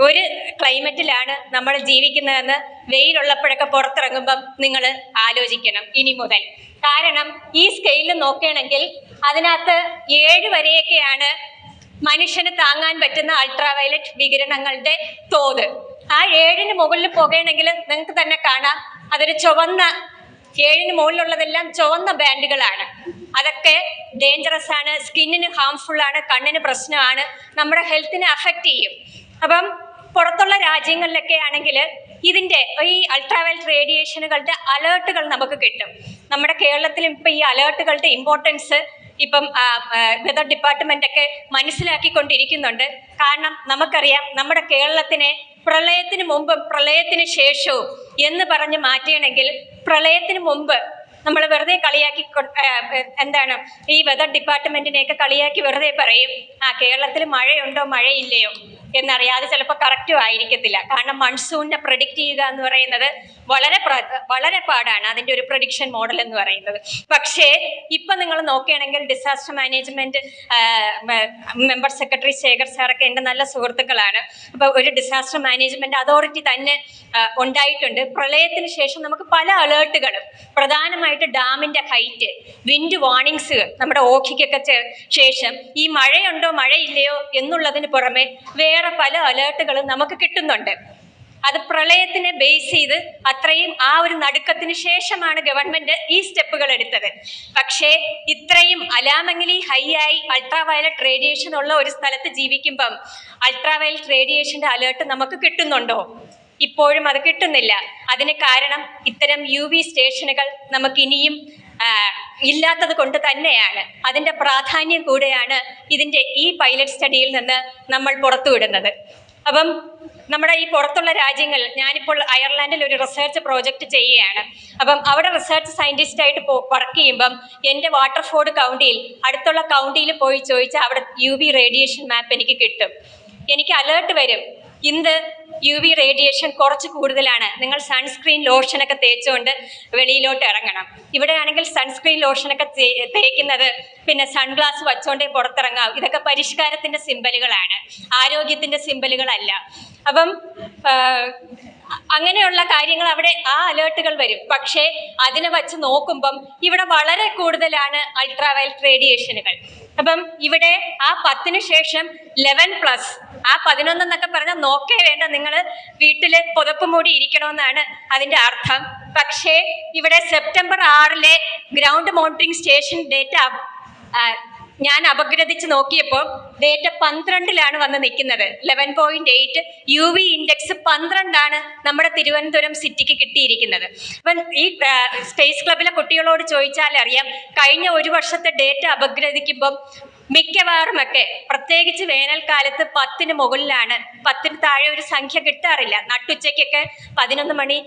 ഒരു ക്ലൈമറ്റിലാണ് നമ്മൾ ജീവിക്കുന്നതെന്ന് വെയിലുള്ളപ്പോഴൊക്കെ പുറത്തിറങ്ങുമ്പം നിങ്ങൾ ആലോചിക്കണം ഇനി മുതൽ. കാരണം ഈ സ്കെയിലിൽ നോക്കുകയാണെങ്കിൽ അതിനകത്ത് 7 വരെയൊക്കെയാണ് മനുഷ്യന് താങ്ങാൻ പറ്റുന്ന അൾട്രാവയലറ്റ് വികിരണങ്ങളുടെ തോത്. ആ 7ന് മുകളിൽ പോകുകയാണെങ്കിൽ നിങ്ങൾക്ക് തന്നെ കാണാം, അതൊരു ചുവന്ന 7ന് മുകളിലുള്ളതെല്ലാം ചുവന്ന ബാൻഡുകളാണ്. അതൊക്കെ ഡേഞ്ചറസ് ആണ്, സ്കിന്നിന് ഹാംഫുൾ ആണ്, കണ്ണിന് പ്രശ്നമാണ്, നമ്മുടെ ഹെൽത്തിനെ അഫക്റ്റ് ചെയ്യും. അപ്പം പുറത്തുള്ള രാജ്യങ്ങളിലൊക്കെ ആണെങ്കിൽ ഇതിൻ്റെ ഈ അൾട്രാവയലറ്റ് റേഡിയേഷനുകളുടെ അലേർട്ടുകൾ നമുക്ക് കിട്ടും. നമ്മുടെ കേരളത്തിലും ഇപ്പം ഈ അലേർട്ടുകളുടെ ഇമ്പോർട്ടൻസ് ഇപ്പം വെതർ ഡിപ്പാർട്ട്മെന്റ് ഒക്കെ മനസ്സിലാക്കിക്കൊണ്ടിരിക്കുന്നുണ്ട്. കാരണം നമുക്കറിയാം നമ്മുടെ കേരളത്തിനെ പ്രളയത്തിന് മുമ്പും പ്രളയത്തിന് ശേഷവും എന്ന് പറഞ്ഞ് മാറ്റണമെങ്കിൽ പ്രളയത്തിന് മുമ്പ് നമ്മൾ വെറുതെ കളിയാക്കി ഈ വെതർ ഡിപ്പാർട്ട്മെന്റിനെയൊക്കെ കളിയാക്കി വെറുതെ പറയും, കേരളത്തിൽ മഴയുണ്ടോ മഴയില്ലയോ എന്നറിയാതെ ചിലപ്പോൾ കറക്റ്റും ആയിരിക്കത്തില്ല. കാരണം മൺസൂണിനെ പ്രഡിക്റ്റ് ചെയ്യുക എന്ന് പറയുന്നത് വളരെ പാടാണ്, അതിൻ്റെ ഒരു പ്രഡിക്ഷൻ മോഡൽ എന്ന് പറയുന്നത്. പക്ഷേ ഇപ്പം നിങ്ങൾ നോക്കുകയാണെങ്കിൽ disaster management member secretary Shekhar സാറൊക്കെ എൻ്റെ നല്ല സുഹൃത്തുക്കളാണ്. അപ്പോൾ ഒരു ഡിസാസ്റ്റർ മാനേജ്മെന്റ് അതോറിറ്റി തന്നെ ഉണ്ടായിട്ടുണ്ട്. പ്രളയത്തിന് ശേഷം നമുക്ക് പല അലേർട്ടുകളും, പ്രധാനമായിട്ട് ഡാമിൻ്റെ ഹൈറ്റ്, വിൻഡ് വാർണിങ്സുകൾ, നമ്മുടെ ഓഖിക്കൊക്കെ ശേഷം ഈ മഴയുണ്ടോ മഴയില്ലയോ എന്നുള്ളതിന് പുറമെ വേറെ പല അലേർട്ടുകളും നമുക്ക് കിട്ടുന്നുണ്ട്. അത് പ്രളയത്തിനെ ബേസ് ചെയ്ത് അത്രയും ആ ഒരു നടുക്കത്തിന് ശേഷമാണ് ഗവൺമെന്റ് ഈ സ്റ്റെപ്പുകൾ എടുത്തത്. പക്ഷേ ഇത്രയും അലാമംഗലി ഹൈ ആയി അൾട്രാവയലറ്റ് റേഡിയേഷൻ ഉള്ള ഒരു സ്ഥലത്ത് ജീവിക്കുമ്പം അൾട്രാവയലറ്റ് റേഡിയേഷന്റെ അലേർട്ട് നമുക്ക് കിട്ടുന്നുണ്ടോ? ഇപ്പോഴും അത് കിട്ടുന്നില്ല. അതിന് കാരണം ഇത്തരം UV സ്റ്റേഷനുകൾ നമുക്ക് ഇനിയും ഇല്ലാത്തത് കൊണ്ട് തന്നെയാണ്. അതിൻ്റെ പ്രാധാന്യം കൂടെയാണ് ഇതിൻ്റെ ഈ പൈലറ്റ് സ്റ്റഡിയിൽ നിന്ന് നമ്മൾ പുറത്തുവിടുന്നത്. അപ്പം നമ്മുടെ ഈ പുറത്തുള്ള രാജ്യങ്ങൾ, ഞാനിപ്പോൾ അയർലാൻഡിൽ ഒരു റിസർച്ച് പ്രോജക്റ്റ് ചെയ്യുകയാണ്. അപ്പം അവിടെ റിസർച്ച് സയൻറ്റിസ്റ്റായിട്ട് വർക്ക് ചെയ്യുമ്പം എൻ്റെ വാട്ടർഫോർഡ് കൗണ്ടിയിൽ അടുത്തുള്ള കൗണ്ടിയിൽ പോയി ചോദിച്ചാൽ അവിടെ UV റേഡിയേഷൻ മാപ്പ് എനിക്ക് കിട്ടും. എനിക്ക് അലേർട്ട് വരും, ഇന്ന് UV റേഡിയേഷൻ കുറച്ച് കൂടുതലാണ്, നിങ്ങൾ സൺസ്ക്രീൻ ലോഷനൊക്കെ തേച്ചുകൊണ്ട് വെളിയിലോട്ട് ഇറങ്ങണം. ഇവിടെയാണെങ്കിൽ സൺസ്ക്രീൻ ലോഷനൊക്കെ തേക്കുന്നത് പിന്നെ സൺഗ്ലാസ് വച്ചുകൊണ്ടേ പുറത്തിറങ്ങാം. ഇതൊക്കെ പരിഷ്കാരത്തിൻ്റെ സിമ്പലുകളാണ്, ആരോഗ്യത്തിൻ്റെ സിമ്പലുകളല്ല. അപ്പം അങ്ങനെയുള്ള കാര്യങ്ങൾ അവിടെ ആ അലേർട്ടുകൾ വരും. പക്ഷേ അതിനെ വച്ച് നോക്കുമ്പം ഇവിടെ വളരെ കൂടുതലാണ് അൾട്രാവയലറ്റ് റേഡിയേഷനുകൾ. അപ്പം ഇവിടെ ആ 10 ശേഷം 11+, ആ 11 എന്നൊക്കെ പറഞ്ഞാൽ നോക്കേ വേണ്ട, നിങ്ങൾ വീട്ടിൽ പുതപ്പ് മൂടി ഇരിക്കണമെന്നാണ് അതിൻ്റെ അർത്ഥം. പക്ഷേ ഇവിടെ September 6 ground monitoring station data ഞാൻ അപഗ്രഥിച്ച് നോക്കിയപ്പോൾ ഡേറ്റ 12 വന്ന് നിൽക്കുന്നത്. 11.8 UV ഇൻഡെക്സ് 12 നമ്മുടെ തിരുവനന്തപുരം സിറ്റിക്ക് കിട്ടിയിരിക്കുന്നത്. അപ്പം ഈ സ്പേസ് ക്ലബിലെ കുട്ടികളോട് ചോദിച്ചാൽ അറിയാം, കഴിഞ്ഞ ഒരു വർഷത്തെ ഡേറ്റ അപഗ്രഥിക്കുമ്പം മിക്കവാറുമൊക്കെ പ്രത്യേകിച്ച് വേനൽക്കാലത്ത് 10 മുകളിലാണ്. 10 താഴെ ഒരു സംഖ്യ കിട്ടാറില്ല. നട്ടുച്ചയ്ക്കൊക്കെ 11 മണി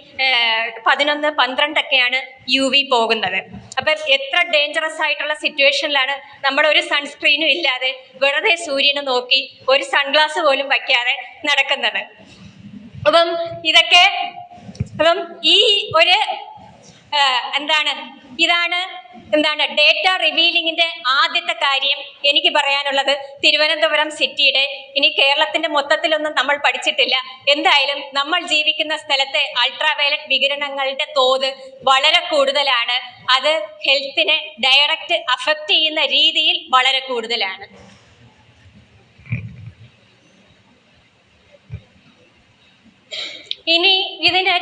11, 12 UV പോകുന്നത്. അപ്പം എത്ര ഡേഞ്ചറസ് ആയിട്ടുള്ള സിറ്റുവേഷനിലാണ് നമ്മൾ ഒരു സൺസ്ക്രീനും ഇല്ലാതെ വെറുതെ സൂര്യനെ നോക്കി ഒരു സൺഗ്ലാസ് പോലും വയ്ക്കാതെ നടക്കുന്നത്. അപ്പം ഇതൊക്കെ ഈ ഒരു ഇതാണ് ഡേറ്റ റിവീലിങ്ങിന്റെ ആദ്യത്തെ കാര്യം എനിക്ക് പറയാനുള്ളത്. തിരുവനന്തപുരം സിറ്റിയുടെ, ഇനി കേരളത്തിന്റെ മൊത്തത്തിലൊന്നും നമ്മൾ പഠിച്ചിട്ടില്ല. എന്തായാലും നമ്മൾ ജീവിക്കുന്ന സ്ഥലത്തെ അൾട്രാവയലറ്റ് വികിരണങ്ങളുടെ തോത് വളരെ കൂടുതലാണ്. അത് ഹെൽത്തിനെ ഡയറക്റ്റ് അഫക്റ്റ് ചെയ്യുന്ന രീതിയിൽ വളരെ കൂടുതലാണ്. ഇനി ഇതിന്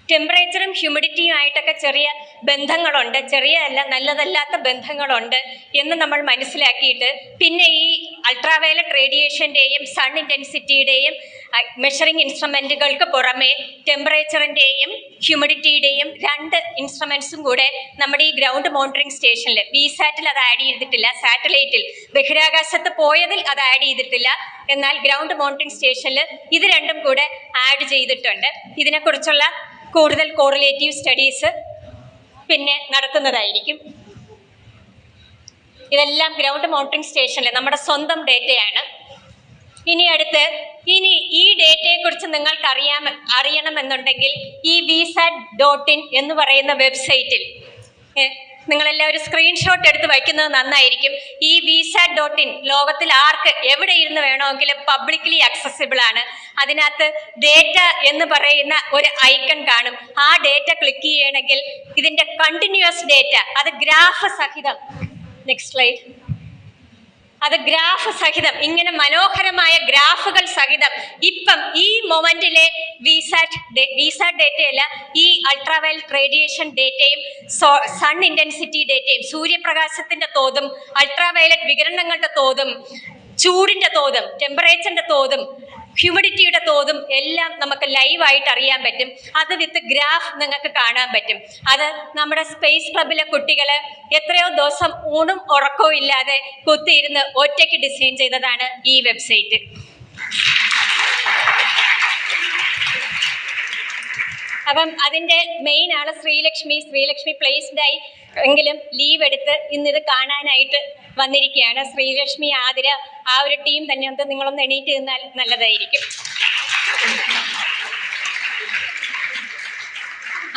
ടെമ്പറേച്ചറും ഹ്യൂമിഡിറ്റിയുമായിട്ടൊക്കെ ചെറിയ ബന്ധങ്ങളുണ്ട്, ചെറിയല്ല നല്ലതല്ലാത്ത ബന്ധങ്ങളുണ്ട് എന്ന് നമ്മൾ മനസ്സിലാക്കിയിട്ട്, പിന്നെ ഈ അൾട്രാവയലറ്റ് റേഡിയേഷൻ്റെയും സൺ ഇൻറ്റൻസിറ്റിയുടെയും മെഷറിംഗ് ഇൻസ്ട്രുമെൻറ്റുകൾക്ക് പുറമെ ടെമ്പറേച്ചറിൻ്റെയും ഹ്യൂമിഡിറ്റിയുടെയും 2 ഇൻസ്ട്രുമെൻസും കൂടെ നമ്മുടെ ഈ ഗ്രൗണ്ട് മോണിറ്ററിംഗ് സ്റ്റേഷനിൽ VSAT അത് ആഡ് ചെയ്തിട്ടില്ല, സാറ്റലൈറ്റിൽ ബഹിരാകാശത്ത് പോയതിൽ അത് ആഡ് ചെയ്തിട്ടില്ല. എന്നാൽ ഗ്രൗണ്ട് മോണിറ്ററിംഗ് സ്റ്റേഷനിൽ ഇത് 2ഉം കൂടെ ആഡ് ചെയ്തിട്ടുണ്ട്. ഇതിനെക്കുറിച്ചുള്ള കൂടുതൽ കോറിലേറ്റീവ് സ്റ്റഡീസ് പിന്നെ നടത്തുന്നതായിരിക്കും. ഇതെല്ലാം ഗ്രൗണ്ട് മോണിറ്ററിംഗ് സ്റ്റേഷനിൽ നമ്മുടെ സ്വന്തം ഡേറ്റയാണ്. ഇനി ഈ ഡേറ്റയെക്കുറിച്ച് നിങ്ങൾക്ക് അറിയണമെന്നുണ്ടെങ്കിൽ ഈ VSAT.in എന്ന് പറയുന്ന വെബ്സൈറ്റിൽ നിങ്ങളെല്ലാവരും സ്ക്രീൻഷോട്ട് എടുത്ത് വയ്ക്കുന്നത് നന്നായിരിക്കും. ഈ VSAT.in ലോകത്തിൽ ആർക്ക് എവിടെ ഇരുന്ന് വേണമെങ്കിലും പബ്ലിക്കലി അക്സസിബിൾ ആണ്. അതിനകത്ത് ഡേറ്റ എന്ന് പറയുന്ന ഒരു ഐക്കൺ കാണും. ആ ഡേറ്റ ക്ലിക്ക് ചെയ്യണമെങ്കിൽ ഇതിൻ്റെ കണ്ടിന്യൂസ് ഡേറ്റ, അത് ഗ്രാഫ് സഹിതം, നെക്സ്റ്റ് സ്ലൈഡ്, അത് ഗ്രാഫ് സഹിതം, ഇങ്ങനെ മനോഹരമായ ഗ്രാഫുകൾ സഹിതം ഇപ്പം ഈ മൊമെന്റിലെ VSAT ഡേറ്റയല്ല, ഈ അൾട്രാവയലറ്റ് റേഡിയേഷൻ ഡേറ്റയും സൺ ഇൻറ്റൻസിറ്റി ഡേറ്റയും, സൂര്യപ്രകാശത്തിന്റെ തോതും അൾട്രാവയലറ്റ് വികിരണങ്ങളുടെ തോതും ചൂടിന്റെ തോതും ടെമ്പറേച്ചറിന്റെ തോതും ഹ്യൂമിഡിറ്റിയുടെ തോതും എല്ലാം നമുക്ക് ലൈവായിട്ട് അറിയാൻ പറ്റും. അത് വിത്ത് ഗ്രാഫ് നിങ്ങൾക്ക് കാണാൻ പറ്റും. അത് നമ്മുടെ സ്പേസ് ക്ലബിലെ കുട്ടികൾ എത്രയോ ദിവസം ഊണും ഉറക്കവും ഇല്ലാതെ കുത്തിയിരുന്ന് ഒറ്റയ്ക്ക് ഡിസൈൻ ചെയ്തതാണ് ഈ വെബ്സൈറ്റ്. അപ്പം അതിൻ്റെ മെയിൻ ആള് ശ്രീലക്ഷ്മി പ്ലേസ്ഡായി എങ്കിലും ലീവ് എടുത്ത് ഇന്നിത് കാണാനായിട്ട് വന്നിരിക്കുകയാണ്. ശ്രീലക്ഷ്മി, ആതിര, ആ ഒരു ടീം തന്നെ ഉണ്ട്. നിങ്ങളൊന്ന് എണീറ്റ് നിന്നാൽ നല്ലതായിരിക്കും.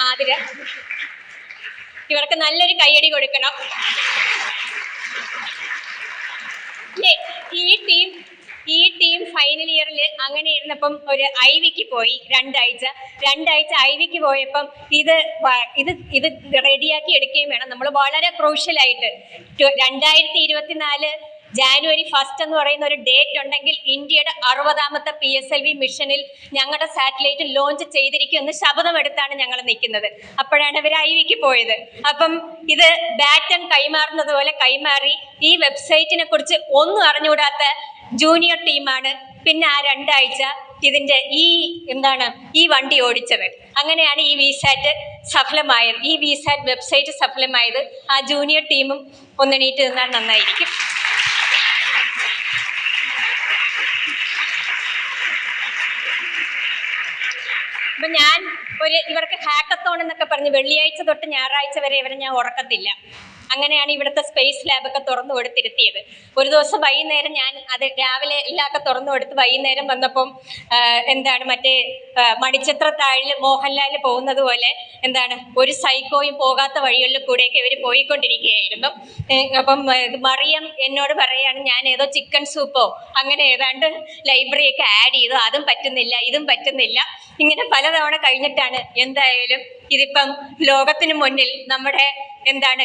ആതിര, ഇവർക്ക് നല്ലൊരു കയ്യടി കൊടുക്കണം. ഈ ടീം ഫൈനൽ ഇയറിൽ അങ്ങനെ ഇരുന്നപ്പം ഒരു IVക്ക് പോയി 2 ആഴ്ച IVക്ക് പോയപ്പം ഇത് റെഡിയാക്കി എടുക്കുകയും വേണം. നമ്മൾ വളരെ ക്രൂഷ്യലായിട്ട് 2024 January 1 എന്ന് പറയുന്ന ഒരു ഡേറ്റ് ഉണ്ടെങ്കിൽ ഇന്ത്യയുടെ 60ാമത്തെ PSLV മിഷനിൽ ഞങ്ങളുടെ സാറ്റലൈറ്റ് ലോഞ്ച് ചെയ്തിരിക്കും എന്ന് ശപഥമെടുത്താണ് ഞങ്ങൾ നിൽക്കുന്നത്. അപ്പോഴാണ് ഇവർ IVക്ക് പോയത്. അപ്പം ഇത് ബാറ്റൺ കൈമാറുന്നത് പോലെ കൈമാറി ഈ വെബ്സൈറ്റിനെ കുറിച്ച് ഒന്നും അറിഞ്ഞുകൂടാത്ത ജൂനിയർ ടീമാണ് പിന്നെ ആ 2 ആഴ്ച ഇതിന്റെ ഈ വണ്ടി ഓടിച്ചത്. അങ്ങനെയാണ് ഈ വിസാറ്റ് സഫലമായത്. ഈ വിസാറ്റ് വെബ്സൈറ്റ് സഫലമായത്. ആ ജൂനിയർ ടീമും ഒന്നെണീറ്റ് നിന്നാൽ നന്നായിരിക്കും. അപ്പൊ ഞാൻ ഇവർക്ക് ഹാക്കത്തോൺ എന്നൊക്കെ പറഞ്ഞ് വെള്ളിയാഴ്ച തൊട്ട് ഞായറാഴ്ച വരെ ഇവരെ ഞാൻ ഉറക്കത്തില്ല. അങ്ങനെയാണ് ഇവിടുത്തെ സ്പേസ് ലാബൊക്കെ തുറന്നു കൊടുത്തിരുത്തിയത്. ഒരു ദിവസം വൈകുന്നേരം ഞാൻ അത് രാവിലെ എല്ലാമൊക്കെ തുറന്നു കൊടുത്ത് വൈകുന്നേരം വന്നപ്പം മറ്റേ മണിച്ചിത്രത്താഴിൽ മോഹൻലാൽ പോകുന്നത് പോലെ ഒരു സൈക്കോയും പോകാത്ത വഴികളിൽ കൂടെയൊക്കെ ഇവർ പോയിക്കൊണ്ടിരിക്കുകയായിരുന്നു. അപ്പം മറിയം എന്നോട് പറയാണ് ഞാൻ ഏതോ ചിക്കൻ സൂപ്പോ അങ്ങനെ ഏതാണ്ട് ലൈബ്രറിയൊക്കെ ആഡ് ചെയ്തു, അതും പറ്റുന്നില്ല ഇതും പറ്റുന്നില്ല. ഇങ്ങനെ പലതവണ കഴിഞ്ഞിട്ടാണ് എന്തായാലും ഇതിപ്പം ലോകത്തിന് മുന്നിൽ നമ്മുടെ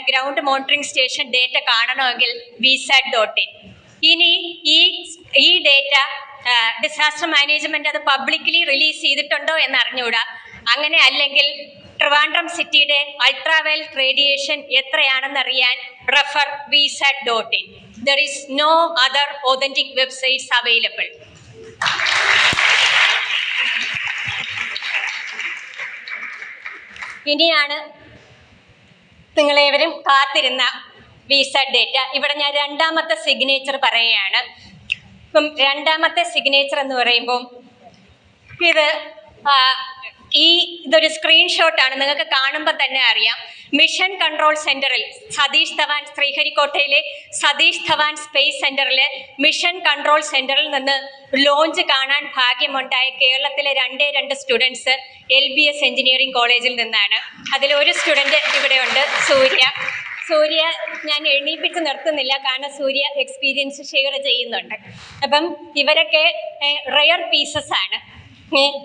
ഗ്രൗണ്ട് മോണിറ്ററിംഗ് സ്റ്റേഷൻ ഡേറ്റ കാണണമെങ്കിൽ VSAT.in. ഇനി ഈ ഡേറ്റ ഡിസാസ്റ്റർ മാനേജ്മെന്റ് അത് പബ്ലിക്കലി റിലീസ് ചെയ്തിട്ടുണ്ടോ എന്ന് അറിഞ്ഞുകൂടാ. അങ്ങനെ അല്ലെങ്കിൽ ട്രിവാൻഡ്രം സിറ്റിയുടെ അൾട്രാവയലറ്റ് റേഡിയേഷൻ എത്രയാണെന്നറിയാൻ refer VSAT.in. There is no other authentic websites available. ഇനിയാണ് നിങ്ങളേവരും കാത്തിരുന്ന VSAT ഡേറ്റ. ഇവിടെ ഞാൻ 2ാമത്തെ സിഗ്നേച്ചർ പറയുകയാണ്. ഇപ്പം 2ാമത്തെ സിഗ്നേച്ചർ എന്ന് പറയുമ്പോൾ ഇതൊരു സ്ക്രീൻഷോട്ടാണ്. നിങ്ങൾക്ക് കാണുമ്പോൾ തന്നെ അറിയാം. മിഷൻ കൺട്രോൾ സെന്ററിൽ സതീഷ് ധവാൻ ശ്രീഹരിക്കോട്ടയിലെ സതീഷ് ധവാൻ സ്പേസ് സെന്ററിലെ മിഷൻ കൺട്രോൾ സെന്ററിൽ നിന്ന് ലോഞ്ച് കാണാൻ ഭാഗ്യമുണ്ടായ കേരളത്തിലെ 2 സ്റ്റുഡൻസ് LBS എഞ്ചിനീയറിംഗ് കോളേജിൽ നിന്നാണ്. അതിലൊരു സ്റ്റുഡൻറ്റ് ഇവിടെയുണ്ട്, സൂര്യ ഞാൻ എണീപ്പിച്ച് നിർത്തുന്നില്ല, കാരണം സൂര്യ എക്സ്പീരിയൻസ് ഷെയർ ചെയ്യുന്നുണ്ട്. അപ്പം ഇവരൊക്കെ റെയർ പീസസ് ആണ്,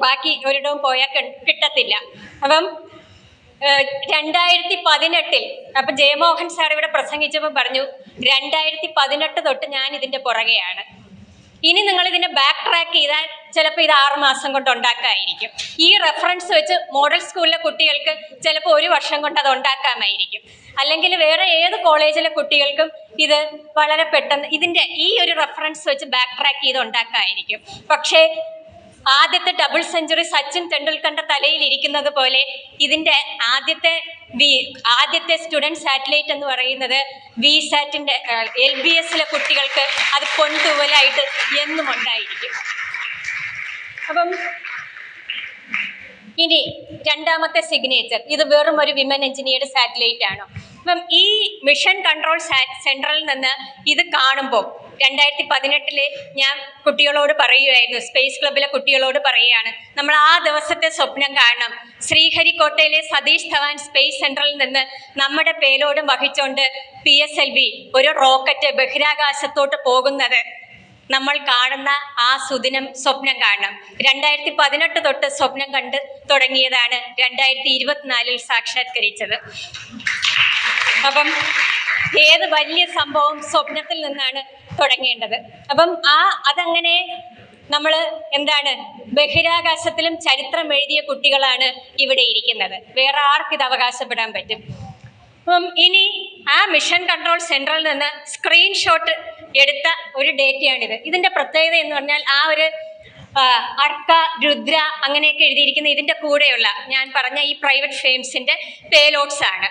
ബാക്കി ഒരിടവും പോയാൽ കിട്ടത്തില്ല. അപ്പം 2018 അപ്പം ജയമോഹൻ സാർ ഇവിടെ പ്രസംഗിച്ചപ്പോൾ പറഞ്ഞു 2018 തൊട്ട് ഞാൻ ഇതിൻ്റെ പുറകെയാണ്. ഇനി നിങ്ങൾ ഇതിനെ ബാക്ക് ട്രാക്ക് ചെയ്താൽ ചിലപ്പോൾ ഇത് 6 മാസം കൊണ്ട് ഉണ്ടാക്കാമായിരിക്കും. ഈ റെഫറൻസ് വെച്ച് മോഡൽ സ്കൂളിലെ കുട്ടികൾക്ക് ചിലപ്പോൾ 1 വർഷം കൊണ്ട് അത് ഉണ്ടാക്കാമായിരിക്കും. അല്ലെങ്കിൽ വേറെ ഏത് കോളേജിലെ കുട്ടികൾക്കും ഇത് വളരെ പെട്ടെന്ന് ഇതിൻ്റെ ഈ ഒരു റെഫറൻസ് വെച്ച് ബാക്ക് ട്രാക്ക് ചെയ്ത് ഉണ്ടാക്കാമായിരിക്കും. പക്ഷേ ആദ്യത്തെ ഡബിൾ സെഞ്ചുറി സച്ചിൻ തെണ്ടുൽക്കറിന്റെ തലയിൽ ഇരിക്കുന്നത് പോലെ ഇതിന്റെ ആദ്യത്തെ സ്റ്റുഡൻറ് സാറ്റലൈറ്റ് എന്ന് പറയുന്നത് VSATന്റെ LBSലെ കുട്ടികൾക്ക് അത് പൊൻതൂവലായിട്ട് എന്നും ഉണ്ടായിരിക്കും. അപ്പം ഇനി 2ാമത്തെ സിഗ്നേച്ചർ, ഇത് വെറും ഒരു വിമൻ എഞ്ചിനീയർഡ് സാറ്റലൈറ്റ് ആണോ? അപ്പം ഈ മിഷൻ കൺട്രോൾ സെൻട്രലിൽ നിന്ന് ഇത് കാണുമ്പോൾ 2018 ഞാൻ കുട്ടികളോട് പറയുമായിരുന്നു, സ്പേസ് ക്ലബിലെ കുട്ടികളോട് പറയുകയാണ്, നമ്മൾ ആ ദിവസത്തെ സ്വപ്നം കാണണം. ശ്രീഹരിക്കോട്ടയിലെ സതീഷ് ധവാൻ സ്പേസ് സെന്ററിൽ നിന്ന് നമ്മുടെ പേലോടും വഹിച്ചുകൊണ്ട് PSLV ഒരു റോക്കറ്റ് ബഹിരാകാശത്തോട്ട് പോകുന്നത് നമ്മൾ കാണുന്ന ആ സുദിനം സ്വപ്നം കാണണം. 2018 തൊട്ട് സ്വപ്നം കണ്ട് തുടങ്ങിയതാണ് 2024 സാക്ഷാത്കരിച്ചത്. അപ്പം ഏത് വലിയ സംഭവം സ്വപ്നത്തിൽ നിന്നാണ് തുടങ്ങേണ്ടത്. അപ്പം അതങ്ങനെ നമ്മൾ ബഹിരാകാശത്തിലും ചരിത്രം എഴുതിയ കുട്ടികളാണ് ഇവിടെ ഇരിക്കുന്നത്. വേറെ ആർക്കിത് അവകാശപ്പെടാൻ പറ്റും? അപ്പം ഇനി ആ മിഷൻ കൺട്രോൾ സെൻട്രലിൽ നിന്ന് സ്ക്രീൻഷോട്ട് എടുത്ത ഒരു ഡേറ്റയാണിത്. ഇതിൻ്റെ പ്രത്യേകത എന്ന് പറഞ്ഞാൽ ആ ഒരു അർക്ക, രുദ്ര അങ്ങനെയൊക്കെ എഴുതിയിരിക്കുന്ന ഇതിൻ്റെ കൂടെയുള്ള ഞാൻ പറഞ്ഞ ഈ പ്രൈവറ്റ് ഫേംസിൻ്റെ പേലോഡ്സ് ആണ്.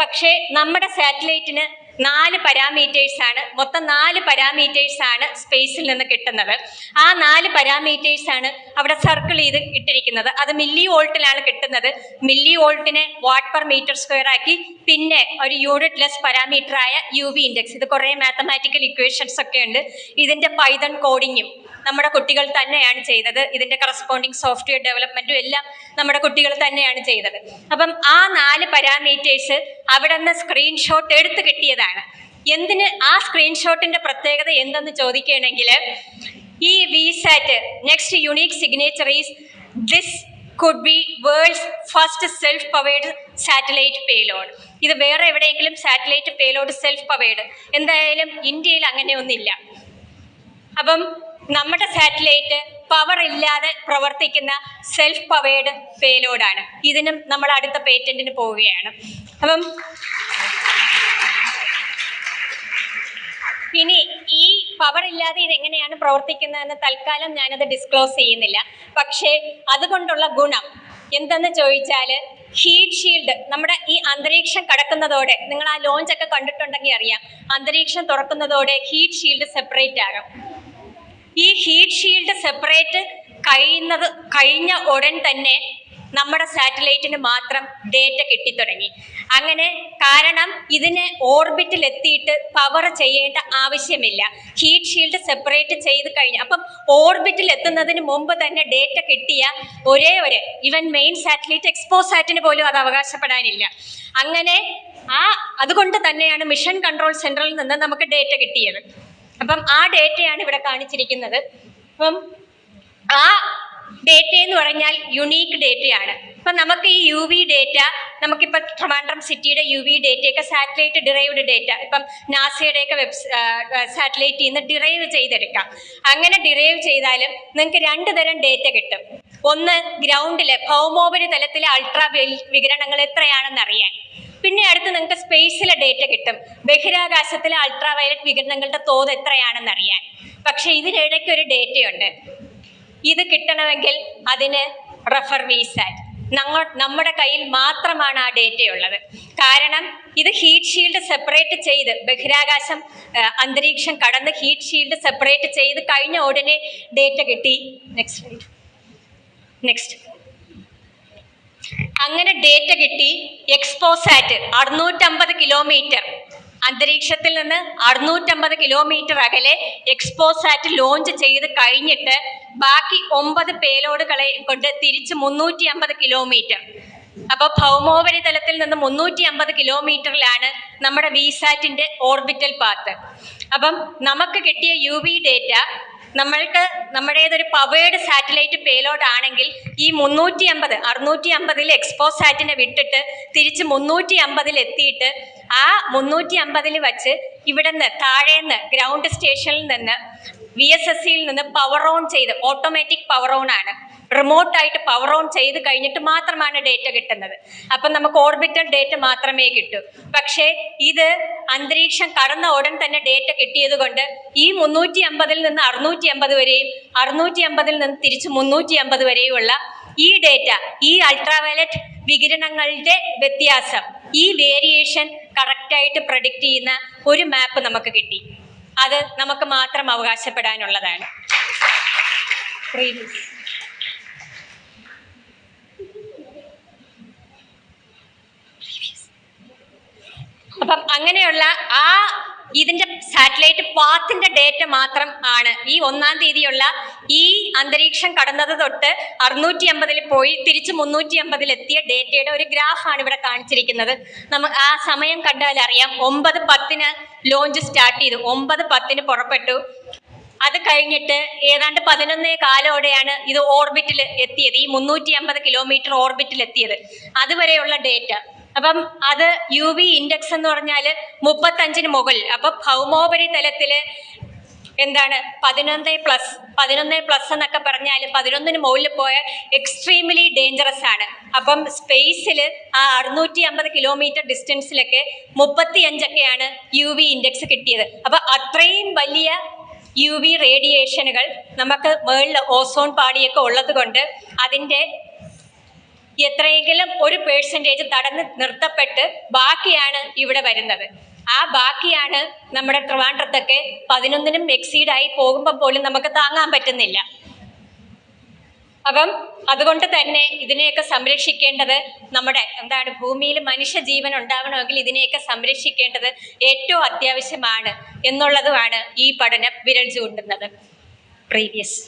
പക്ഷേ നമ്മുടെ സാറ്റലൈറ്റിന് 4 പാരാമീറ്റേഴ്സാണ്, മൊത്തം 4 പാരാമീറ്റേഴ്സാണ് സ്പേസിൽ നിന്ന് കിട്ടുന്നത്. ആ 4 പാരാമീറ്റേഴ്സാണ് അവിടെ സർക്കിൾ ചെയ്ത് ഇട്ടിരിക്കുന്നത്. അത് മില്ലി വോൾട്ടിലാണ് കിട്ടുന്നത്. മില്ലി വോൾട്ടിനെ വാട്ട് പെർ മീറ്റർ സ്ക്വയർ ആക്കി പിന്നെ ഒരു യൂണിറ്റ് ലെസ് പാരാമീറ്ററായ UV ഇൻഡെക്സ്, ഇത് കുറേ മാത്തമാറ്റിക്കൽ ഇക്വേഷൻസ് ഒക്കെ ഉണ്ട്. ഇതിൻ്റെ പൈതൺ കോഡിങ്ങും നമ്മുടെ കുട്ടികൾ തന്നെയാണ് ചെയ്തത്. ഇതിൻ്റെ കറസ്പോണ്ടിങ് സോഫ്റ്റ്വെയർ ഡെവലപ്മെൻറ്റും എല്ലാം നമ്മുടെ കുട്ടികൾ തന്നെയാണ് ചെയ്തത്. അപ്പം ആ 4 പാരാമീറ്റേഴ്സ് അവിടെ നിന്ന് സ്ക്രീൻഷോട്ട് എടുത്ത് കിട്ടിയതാണ്. എന്തിന് ആ സ്ക്രീൻഷോട്ടിൻ്റെ പ്രത്യേകത എന്തെന്ന് ചോദിക്കുകയാണെങ്കിൽ, ഈ VSAT next unique signature is this could be world's first self-powered satellite payload. ഇത് വേറെ എവിടെയെങ്കിലും സാറ്റലൈറ്റ് പേലോഡ് സെൽഫ് പവേഡ്, എന്തായാലും ഇന്ത്യയിൽ അങ്ങനെയൊന്നില്ല. അപ്പം നമ്മുടെ സാറ്റലൈറ്റ് പവർ ഇല്ലാതെ പ്രവർത്തിക്കുന്ന സെൽഫ് പവേഡ് പേലോഡാണ്. ഇതിനും നമ്മൾ അടുത്ത പേറ്റന്റിന് പോവുകയാണ്. അപ്പം ഇനി ഈ പവർ ഇല്ലാതെ ഇത് എങ്ങനെയാണ് പ്രവർത്തിക്കുന്നതെന്ന് തൽക്കാലം ഞാനത് ഡിസ്ക്ലോസ് ചെയ്യുന്നില്ല. പക്ഷേ അതുകൊണ്ടുള്ള ഗുണം എന്തെന്ന് ചോദിച്ചാൽ, ഹീറ്റ് ഷീൽഡ് നമ്മുടെ ഈ അന്തരീക്ഷം കടക്കുന്നതോടെ, നിങ്ങൾ ആ ലോഞ്ച് ഒക്കെ കണ്ടിട്ടുണ്ടെങ്കിൽ അറിയാം, അന്തരീക്ഷം തുറക്കുന്നതോടെ ഹീറ്റ് ഷീൽഡ് സെപ്പറേറ്റ് ആകും. ഈ ഹീറ്റ് ഷീൽഡ് സെപ്പറേറ്റ് കഴിഞ്ഞ ഉടൻ തന്നെ നമ്മുടെ സാറ്റലൈറ്റിന് മാത്രം ഡേറ്റ കിട്ടിത്തുടങ്ങി. അങ്ങനെ കാരണം ഇതിനെ ഓർബിറ്റിൽ എത്തിയിട്ട് പവർ ചെയ്യേണ്ട ആവശ്യമില്ല. ഹീറ്റ് ഷീൽഡ് സെപ്പറേറ്റ് ചെയ്ത് കഴിഞ്ഞു. അപ്പം ഓർബിറ്റിൽ എത്തുന്നതിന് മുമ്പ് തന്നെ ഡേറ്റ കിട്ടിയ ഒരേ ഈവൻ മെയിൻ സാറ്റലൈറ്റ് എക്സ്പോസാറ്റിന് പോലും അത് അവകാശപ്പെടാനില്ല. അങ്ങനെ അതുകൊണ്ട് തന്നെയാണ് മിഷൻ കൺട്രോൾ സെന്ററിൽ നിന്ന് നമുക്ക് ഡേറ്റ കിട്ടിയത്. അപ്പം ആ ഡേറ്റയാണ് ഇവിടെ കാണിച്ചിരിക്കുന്നത്. അപ്പം ആ ഡേറ്റ എന്ന് പറഞ്ഞാൽ യുണീക്ക് ഡേറ്റയാണ്. അപ്പം നമുക്ക് ഈ UV ഡേറ്റ, നമുക്കിപ്പോൾ ട്രിവാൻഡ്രം സിറ്റിയുടെ UV ഡേറ്റയൊക്കെ സാറ്റലൈറ്റ് ഡിറൈവ്ഡ് ഡേറ്റ, ഇപ്പം നാസയുടെയൊക്കെ സാറ്റലൈറ്റിൽ നിന്ന് ഡിറൈവ് ചെയ്തെടുക്കാം. അങ്ങനെ ഡിറൈവ് ചെയ്താലും നിങ്ങൾക്ക് 2 തരം ഡേറ്റ കിട്ടും. ഒന്ന്, ഗ്രൗണ്ടിലെ ഭൗമോപരിതലത്തിലെ അൾട്രാ വികിരണങ്ങൾ എത്രയാണെന്ന് അറിയാൻ. പിന്നെ അടുത്ത് നിങ്ങൾക്ക് സ്പേസിലെ ഡേറ്റ കിട്ടും, ബഹിരാകാശത്തിലെ അൾട്രാ വയലറ്റ് വികിരണങ്ങളുടെ തോത് എത്രയാണെന്ന് അറിയാൻ. പക്ഷെ ഇതിനിടയ്ക്ക് ഒരു ഡേറ്റയുണ്ട്. ഇത് കിട്ടണമെങ്കിൽ അതിന് റഫർ വിസാറ്റ്, നമ്മുടെ കയ്യിൽ മാത്രമാണ് ആ ഡേറ്റയുള്ളത്. കാരണം ഇത് ഹീറ്റ് ഷീൽഡ് സെപ്പറേറ്റ് ചെയ്ത്, ബഹിരാകാശം അന്തരീക്ഷം കടന്ന് ഹീറ്റ് ഷീൽഡ് സെപ്പറേറ്റ് ചെയ്ത് കഴിഞ്ഞ ഉടനെ ഡേറ്റ കിട്ടി. നെക്സ്റ്റ് അങ്ങനെ ഡേറ്റ കിട്ടി. എക്സ്പോസാറ്റ് 650 കിലോമീറ്റർ അന്തരീക്ഷത്തിൽ നിന്ന് 650 കിലോമീറ്റർ അകലെ എക്സ്പോസാറ്റ് ലോഞ്ച് ചെയ്ത് കഴിഞ്ഞിട്ട് ബാക്കി 9 പേലോഡുകളെ കൊണ്ട് തിരിച്ച് 350 കിലോമീറ്റർ. അപ്പോൾ ഭൗമോപരിതലത്തിൽ നിന്ന് 350 കിലോമീറ്ററിലാണ് നമ്മുടെ വിസാറ്റിന്റെ ഓർബിറ്റൽ പാത്ത്. അപ്പം നമുക്ക് കിട്ടിയ UV ഡേറ്റ, നമ്മുടേതൊരു പവേഡ് സാറ്റലൈറ്റ് പേലോഡ് ആണെങ്കിൽ ഈ 650 എക്സ്പോസാറ്റിനെ വിട്ടിട്ട് തിരിച്ച് 350 എത്തിയിട്ട് ആ 350 വച്ച് ഇവിടെ നിന്ന് താഴേന്ന് ഗ്രൗണ്ട് സ്റ്റേഷനിൽ നിന്ന് VSSCയിൽ നിന്ന് പവർ ഓൺ ചെയ്ത്, ഓട്ടോമാറ്റിക് പവർ ഓൺ ആണ്, റിമോട്ടായിട്ട് പവർ ഓൺ ചെയ്ത് കഴിഞ്ഞിട്ട് മാത്രമാണ് ഡേറ്റ കിട്ടുന്നത്. അപ്പം നമുക്ക് ഓർബിറ്റൽ ഡേറ്റ മാത്രമേ കിട്ടൂ. പക്ഷേ ഇത് അന്തരീക്ഷം കടന്ന ഉടൻ തന്നെ ഡേറ്റ കിട്ടിയത് കൊണ്ട് ഈ 350 നിന്ന് 650 വരെയും 650 നിന്ന് തിരിച്ച് 350 വരെയുമുള്ള ഈ ഡേറ്റ, ഈ അൾട്രാവയലറ്റ് വികിരണങ്ങളുടെ വ്യത്യാസം, ഈ വേരിയേഷൻ കറക്റ്റായിട്ട് പ്രഡിക്റ്റ് ചെയ്യുന്ന ഒരു മാപ്പ് നമുക്ക് കിട്ടി. അത് നമുക്ക് മാത്രം അവകാശപ്പെടാനുള്ളതാണ്. അപ്പം അങ്ങനെയുള്ള ഇതിന്റെ സാറ്റലൈറ്റ് പാത്തിന്റെ ഡേറ്റ മാത്രം ആണ് ഈ 1-ാം തീയതിയുള്ള ഈ അന്തരീക്ഷം കടന്നത് തൊട്ട് 650 പോയി തിരിച്ച് 350 എത്തിയ ഡേറ്റയുടെ ഒരു ഗ്രാഫാണ് ഇവിടെ കാണിച്ചിരിക്കുന്നത്. നമുക്ക് ആ സമയം കണ്ടാൽ അറിയാം. 9:10 ലോഞ്ച് സ്റ്റാർട്ട് ചെയ്തു, 9:10 പുറപ്പെട്ടു. അത് കഴിഞ്ഞിട്ട് ഏതാണ്ട് 11:15 ഇത് ഓർബിറ്റിൽ എത്തിയത്, ഈ 350 കിലോമീറ്റർ ഓർബിറ്റിൽ എത്തിയത്. അതുവരെയുള്ള ഡേറ്റ. അപ്പം അത് UV ഇൻഡെക്സ് എന്ന് പറഞ്ഞാൽ 35 മുകളിൽ. അപ്പം ഭൗമോപരിതലത്തില് എന്താണ് 11+ എന്നൊക്കെ പറഞ്ഞാൽ 11 മുകളിൽ പോയ എക്സ്ട്രീംലി ഡേഞ്ചറസ് ആണ്. അപ്പം സ്പേസിൽ ആ 650 കിലോമീറ്റർ ഡിസ്റ്റൻസിലൊക്കെ 35 UV ഇൻഡെക്സ് കിട്ടിയത്. അപ്പം അത്രയും വലിയ UV റേഡിയേഷനുകൾ നമുക്ക് മുകളിൽ ഓസോൺ പാളിയൊക്കെ ഉള്ളത് കൊണ്ട് അതിൻ്റെ എത്രയെങ്കിലും ഒരു % തടഞ്ഞ് നിർത്തപ്പെട്ട് ബാക്കിയാണ് ഇവിടെ വരുന്നത്. ആ ബാക്കിയാണ് നമ്മുടെ ട്രിവാൻഡ്രത്തൊക്കെ 11-നും എക്സീഡായി പോകുമ്പോൾ പോലും നമുക്ക് താങ്ങാൻ പറ്റുന്നില്ല. അപ്പം അതുകൊണ്ട് തന്നെ ഇതിനെയൊക്കെ സംരക്ഷിക്കേണ്ടത് നമ്മുടെ ഭൂമിയിൽ മനുഷ്യജീവൻ ഉണ്ടാവണമെങ്കിൽ ഇതിനെയൊക്കെ സംരക്ഷിക്കേണ്ടത് ഏറ്റവും അത്യാവശ്യമാണ് എന്നുള്ളതുമാണ് ഈ പഠനം വിരൽ ചൂണ്ടുന്നത്. പ്രീവിയസ്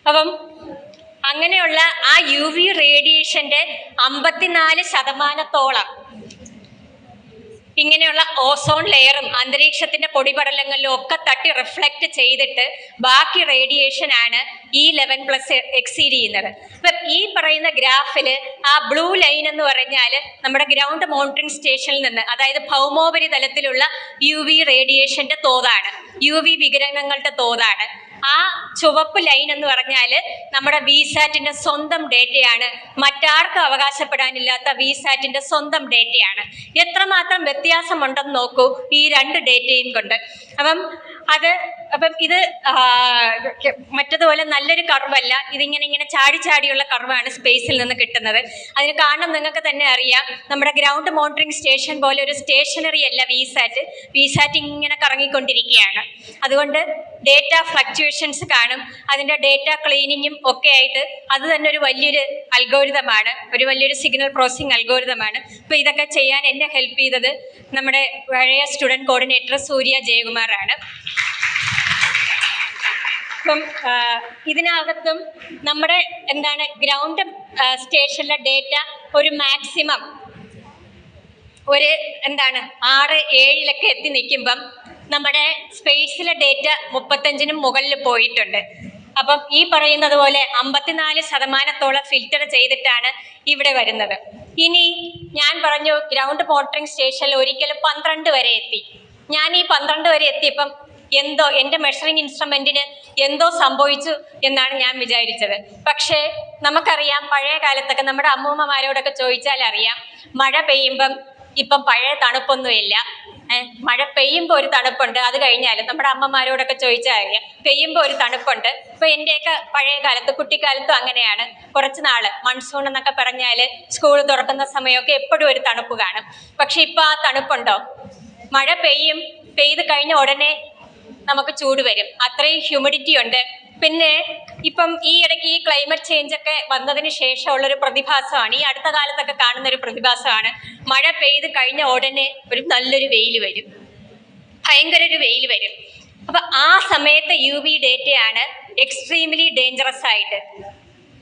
അപ്പം അങ്ങനെയുള്ള ആ UV റേഡിയേഷന്റെ 54% ഇങ്ങനെയുള്ള ഓസോൺ ലെയറും അന്തരീക്ഷത്തിന്റെ പൊടിപടലങ്ങളിലും ഒക്കെ തട്ടി റിഫ്ലക്ട് ചെയ്തിട്ട് ബാക്കി റേഡിയേഷൻ ആണ് ഈ 11+ എക്സീഡ് ചെയ്യുന്നത്. അപ്പം ഈ പറയുന്ന ഗ്രാഫില് ആ ബ്ലൂ ലൈൻ എന്ന് പറഞ്ഞാൽ നമ്മുടെ ഗ്രൗണ്ട് മോണിറ്ററിംഗ് സ്റ്റേഷനിൽ നിന്ന്, അതായത് ഭൗമോപരിതലത്തിലുള്ള UV റേഡിയേഷന്റെ തോതാണ്, UV വികിരണങ്ങളുടെ തോതാണ്. ആ ചുവപ്പ് ലൈൻ എന്ന് പറഞ്ഞാൽ നമ്മുടെ വിസാറ്റിന്റെ സ്വന്തം ഡേറ്റയാണ്, മറ്റാർക്കും അവകാശപ്പെടാനില്ലാത്ത വിസാറ്റിന്റെ സ്വന്തം ഡേറ്റയാണ്. എത്രമാത്രം വ്യത്യാസമുണ്ടെന്ന് നോക്കൂ ഈ രണ്ട് ഡേറ്റയും കൊണ്ട്. അപ്പം ഇത് മറ്റതുപോലെ നല്ലൊരു കർവല്ല, ഇതിങ്ങനെ ചാടിയുള്ള കർവാണ് സ്പേസിൽ നിന്ന് കിട്ടുന്നത്. അതിന് കാരണം നിങ്ങൾക്ക് തന്നെ അറിയാം, നമ്മുടെ ഗ്രൗണ്ട് മോണിറ്ററിംഗ് സ്റ്റേഷൻ പോലെ ഒരു സ്റ്റേഷനറി അല്ല വിസാറ്റ് ഇങ്ങനെ കറങ്ങിക്കൊണ്ടിരിക്കുകയാണ്. അതുകൊണ്ട് ഡേറ്റ ഫ്ലക്ച്വേഷൻസ് കാണും, അതിൻ്റെ ഡേറ്റ ക്ലീനിങ്ങും ഒക്കെ ആയിട്ട് അത് തന്നെ ഒരു വലിയൊരു അൽഗോരിതമാണ്, ഒരു വലിയൊരു സിഗ്നൽ പ്രോസസ്സിംഗ് അൽഗോരിതമാണ്. അപ്പോൾ ഇതൊക്കെ ചെയ്യാൻ എന്നെ ഹെൽപ്പ് ചെയ്തത് നമ്മുടെ പഴയ സ്റ്റുഡൻറ് കോർഡിനേറ്റർ സൂര്യ ജയകുമാറാണ്. അപ്പം ഇതിനകത്തും നമ്മുടെ ഗ്രൗണ്ട് സ്റ്റേഷനിലെ ഡേറ്റ ഒരു മാക്സിമം ഒരു 6-7 എത്തി നിൽക്കുമ്പം നമ്മുടെ സ്പേസിലെ ഡേറ്റ 35-നും മുകളിൽ പോയിട്ടുണ്ട്. അപ്പം ഈ പറയുന്നത് പോലെ 54% ഫിൽറ്റർ ചെയ്തിട്ടാണ് ഇവിടെ വരുന്നത്. ഇനി ഞാൻ പറഞ്ഞു ഗ്രൗണ്ട് മോണിറ്ററിംഗ് സ്റ്റേഷനിൽ ഒരിക്കലും 12 വരെ എത്തി. ഞാൻ ഈ 12 വരെ എത്തിയപ്പം എന്തോ എൻ്റെ മെഷറിംഗ് ഇൻസ്ട്രുമെന്റിന് എന്തോ സംഭവിച്ചു എന്നാണ് ഞാൻ വിചാരിച്ചത്. പക്ഷേ നമുക്കറിയാം, പഴയ കാലത്തൊക്കെ നമ്മുടെ അമ്മൂമ്മമാരോടൊക്കെ ചോദിച്ചാൽ അറിയാം, മഴ പെയ്യുമ്പം ഇപ്പം പഴയ തണുപ്പൊന്നുമില്ല. മഴ പെയ്യുമ്പോൾ ഒരു തണുപ്പുണ്ട്, അത് കഴിഞ്ഞാലും നമ്മുടെ അമ്മമാരോടൊക്കെ ചോദിച്ചാൽ അറിയാം, പെയ്യുമ്പോൾ ഒരു തണുപ്പുണ്ട്. ഇപ്പൊ എൻ്റെയൊക്കെ പഴയ കാലത്ത് കുട്ടിക്കാലത്തും അങ്ങനെയാണ്. കുറച്ച് നാള് മൺസൂൺ എന്നൊക്കെ പറഞ്ഞാൽ സ്കൂൾ തുറക്കുന്ന സമയമൊക്കെ എപ്പോഴും ഒരു തണുപ്പ് കാണും. പക്ഷെ ഇപ്പൊ ആ തണുപ്പുണ്ടോ? മഴ പെയ്ത് കഴിഞ്ഞ ഉടനെ നമുക്ക് ചൂട് വരും, അത്രയും ഹ്യൂമിഡിറ്റി ഉണ്ട്. പിന്നെ ഇപ്പം ഈ ഇടയ്ക്ക് ഈ ക്ലൈമറ്റ് ചേഞ്ച് ഒക്കെ വന്നതിന് ശേഷമുള്ളൊരു പ്രതിഭാസമാണ്, ഈ അടുത്ത കാലത്തൊക്കെ കാണുന്ന ഒരു പ്രതിഭാസമാണ്. മഴ പെയ്ത് കഴിഞ്ഞ ഉടനെ ഒരു നല്ലൊരു വെയിൽ വരും, ഭയങ്കര ഒരു വെയിൽ വരും. അപ്പൊ ആ സമയത്ത് UV ഡേറ്റയാണ് എക്സ്ട്രീംലി ഡേഞ്ചറസ് ആയിട്ട്,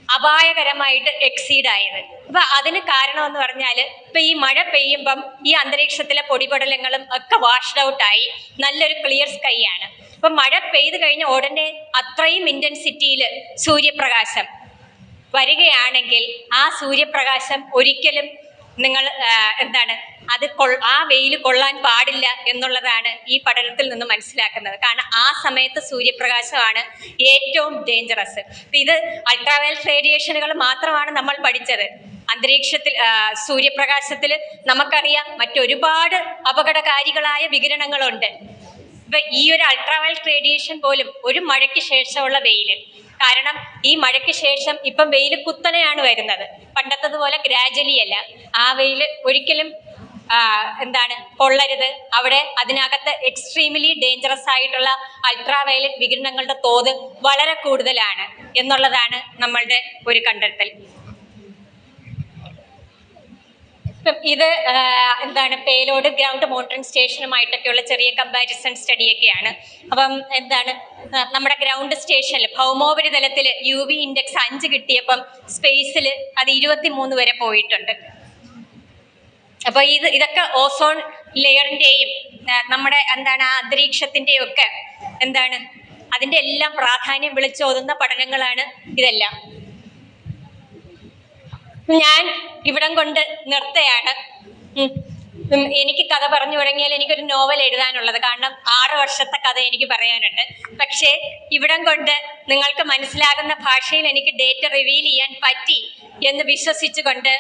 അപായകരമായിട്ട് എക്സീഡ് ആയത്. അപ്പൊ അതിന് കാരണം എന്ന് പറഞ്ഞാൽ, ഇപ്പൊ ഈ മഴ പെയ്യുമ്പം ഈ അന്തരീക്ഷത്തിലെ പൊടിപടലങ്ങളും ഒക്കെ വാഷ്ഡ് ഔട്ട് ആയി നല്ലൊരു ക്ലിയർ സ്കൈ ആണ്. അപ്പൊ മഴ പെയ്ത് കഴിഞ്ഞ ഉടനെ അത്രയും ഇന്റൻസിറ്റിയിൽ സൂര്യപ്രകാശം വരികയാണെങ്കിൽ ആ സൂര്യപ്രകാശം ഒരിക്കലും നിങ്ങൾ ആ വെയിൽ കൊള്ളാൻ പാടില്ല എന്നുള്ളതാണ് ഈ പഠനത്തിൽ നിന്ന് മനസ്സിലാക്കുന്നത്. കാരണം ആ സമയത്ത് സൂര്യപ്രകാശമാണ് ഏറ്റവും ഡേഞ്ചറസ്. ഇത് അൾട്രാവയലറ്റ് റേഡിയേഷനുകൾ മാത്രമാണ് നമ്മൾ പഠിച്ചത്. അന്തരീക്ഷത്തിൽ സൂര്യപ്രകാശത്തിൽ നമുക്കറിയാം മറ്റൊരുപാട് അപകടകാരികളായ വികിരണങ്ങളുണ്ട്. ഇപ്പൊ ഈ ഒരു അൾട്രാവയലറ്റ് റേഡിയേഷൻ പോലും ഒരു മഴയ്ക്ക് ശേഷമുള്ള വെയില്, കാരണം ഈ മഴയ്ക്ക് ശേഷം ഇപ്പം വെയിൽ കുത്തനെയാണ് വരുന്നത്, പണ്ടത്തതുപോലെ ഗ്രാജുവലി അല്ല. ആ വെയിൽ ഒരിക്കലും കൊള്ളരുത്. അവിടെ അതിനകത്ത് എക്സ്ട്രീംലി ഡേഞ്ചറസ് ആയിട്ടുള്ള അൾട്രാവയലറ്റ് വികിരണങ്ങളുടെ തോത് വളരെ കൂടുതലാണ് എന്നുള്ളതാണ് നമ്മളുടെ ഒരു കണ്ടെത്തൽ. ഇത് പേലോഡ് ഗ്രൗണ്ട് മോണിറ്ററിംഗ് സ്റ്റേഷനുമായിട്ടൊക്കെയുള്ള ചെറിയ കമ്പാരിസൺ സ്റ്റഡിയൊക്കെയാണ്. അപ്പം നമ്മുടെ ഗ്രൗണ്ട് സ്റ്റേഷനിൽ ഭൗമോപരിതലത്തിൽ UV ഇൻഡെക്സ് 5 കിട്ടിയപ്പം സ്പേസിൽ അത് 23 വരെ പോയിട്ടുണ്ട്. അപ്പൊ ഇതൊക്കെ ഓസോൺ ലെയറിന്റെയും നമ്മുടെ അന്തരീക്ഷത്തിന്റെയും ഒക്കെ അതിന്റെ എല്ലാം പ്രാധാന്യം വിളിച്ചോതുന്ന പഠനങ്ങളാണ് ഇതെല്ലാം. ഞാൻ ഇവിടം കൊണ്ട് നിർത്തുകയാണ്. എനിക്ക് കഥ പറഞ്ഞു തുടങ്ങിയാൽ എനിക്കൊരു നോവൽ എഴുതാനുള്ളത്, കാരണം 6 വർഷത്തെ കഥ എനിക്ക് പറയാനുണ്ട്. പക്ഷേ ഇവിടം കൊണ്ട് നിങ്ങൾക്ക് മനസ്സിലാകുന്ന ഭാഷയിൽ എനിക്ക് ഡേറ്റ റിവീൽ ചെയ്യാൻ പറ്റി എന്ന് വിശ്വസിച്ചുകൊണ്ട്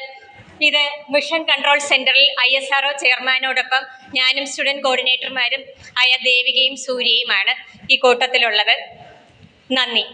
ഇത് മിഷൻ കൺട്രോൾ സെന്ററിൽ ISRO ചെയർമാനോടൊപ്പം ഞാനും സ്റ്റുഡൻറ് കോർഡിനേറ്റർമാരും ആയ ദേവികയും സൂര്യയുമാണ് ഈ കൂട്ടത്തിലുള്ളത്. നന്ദി.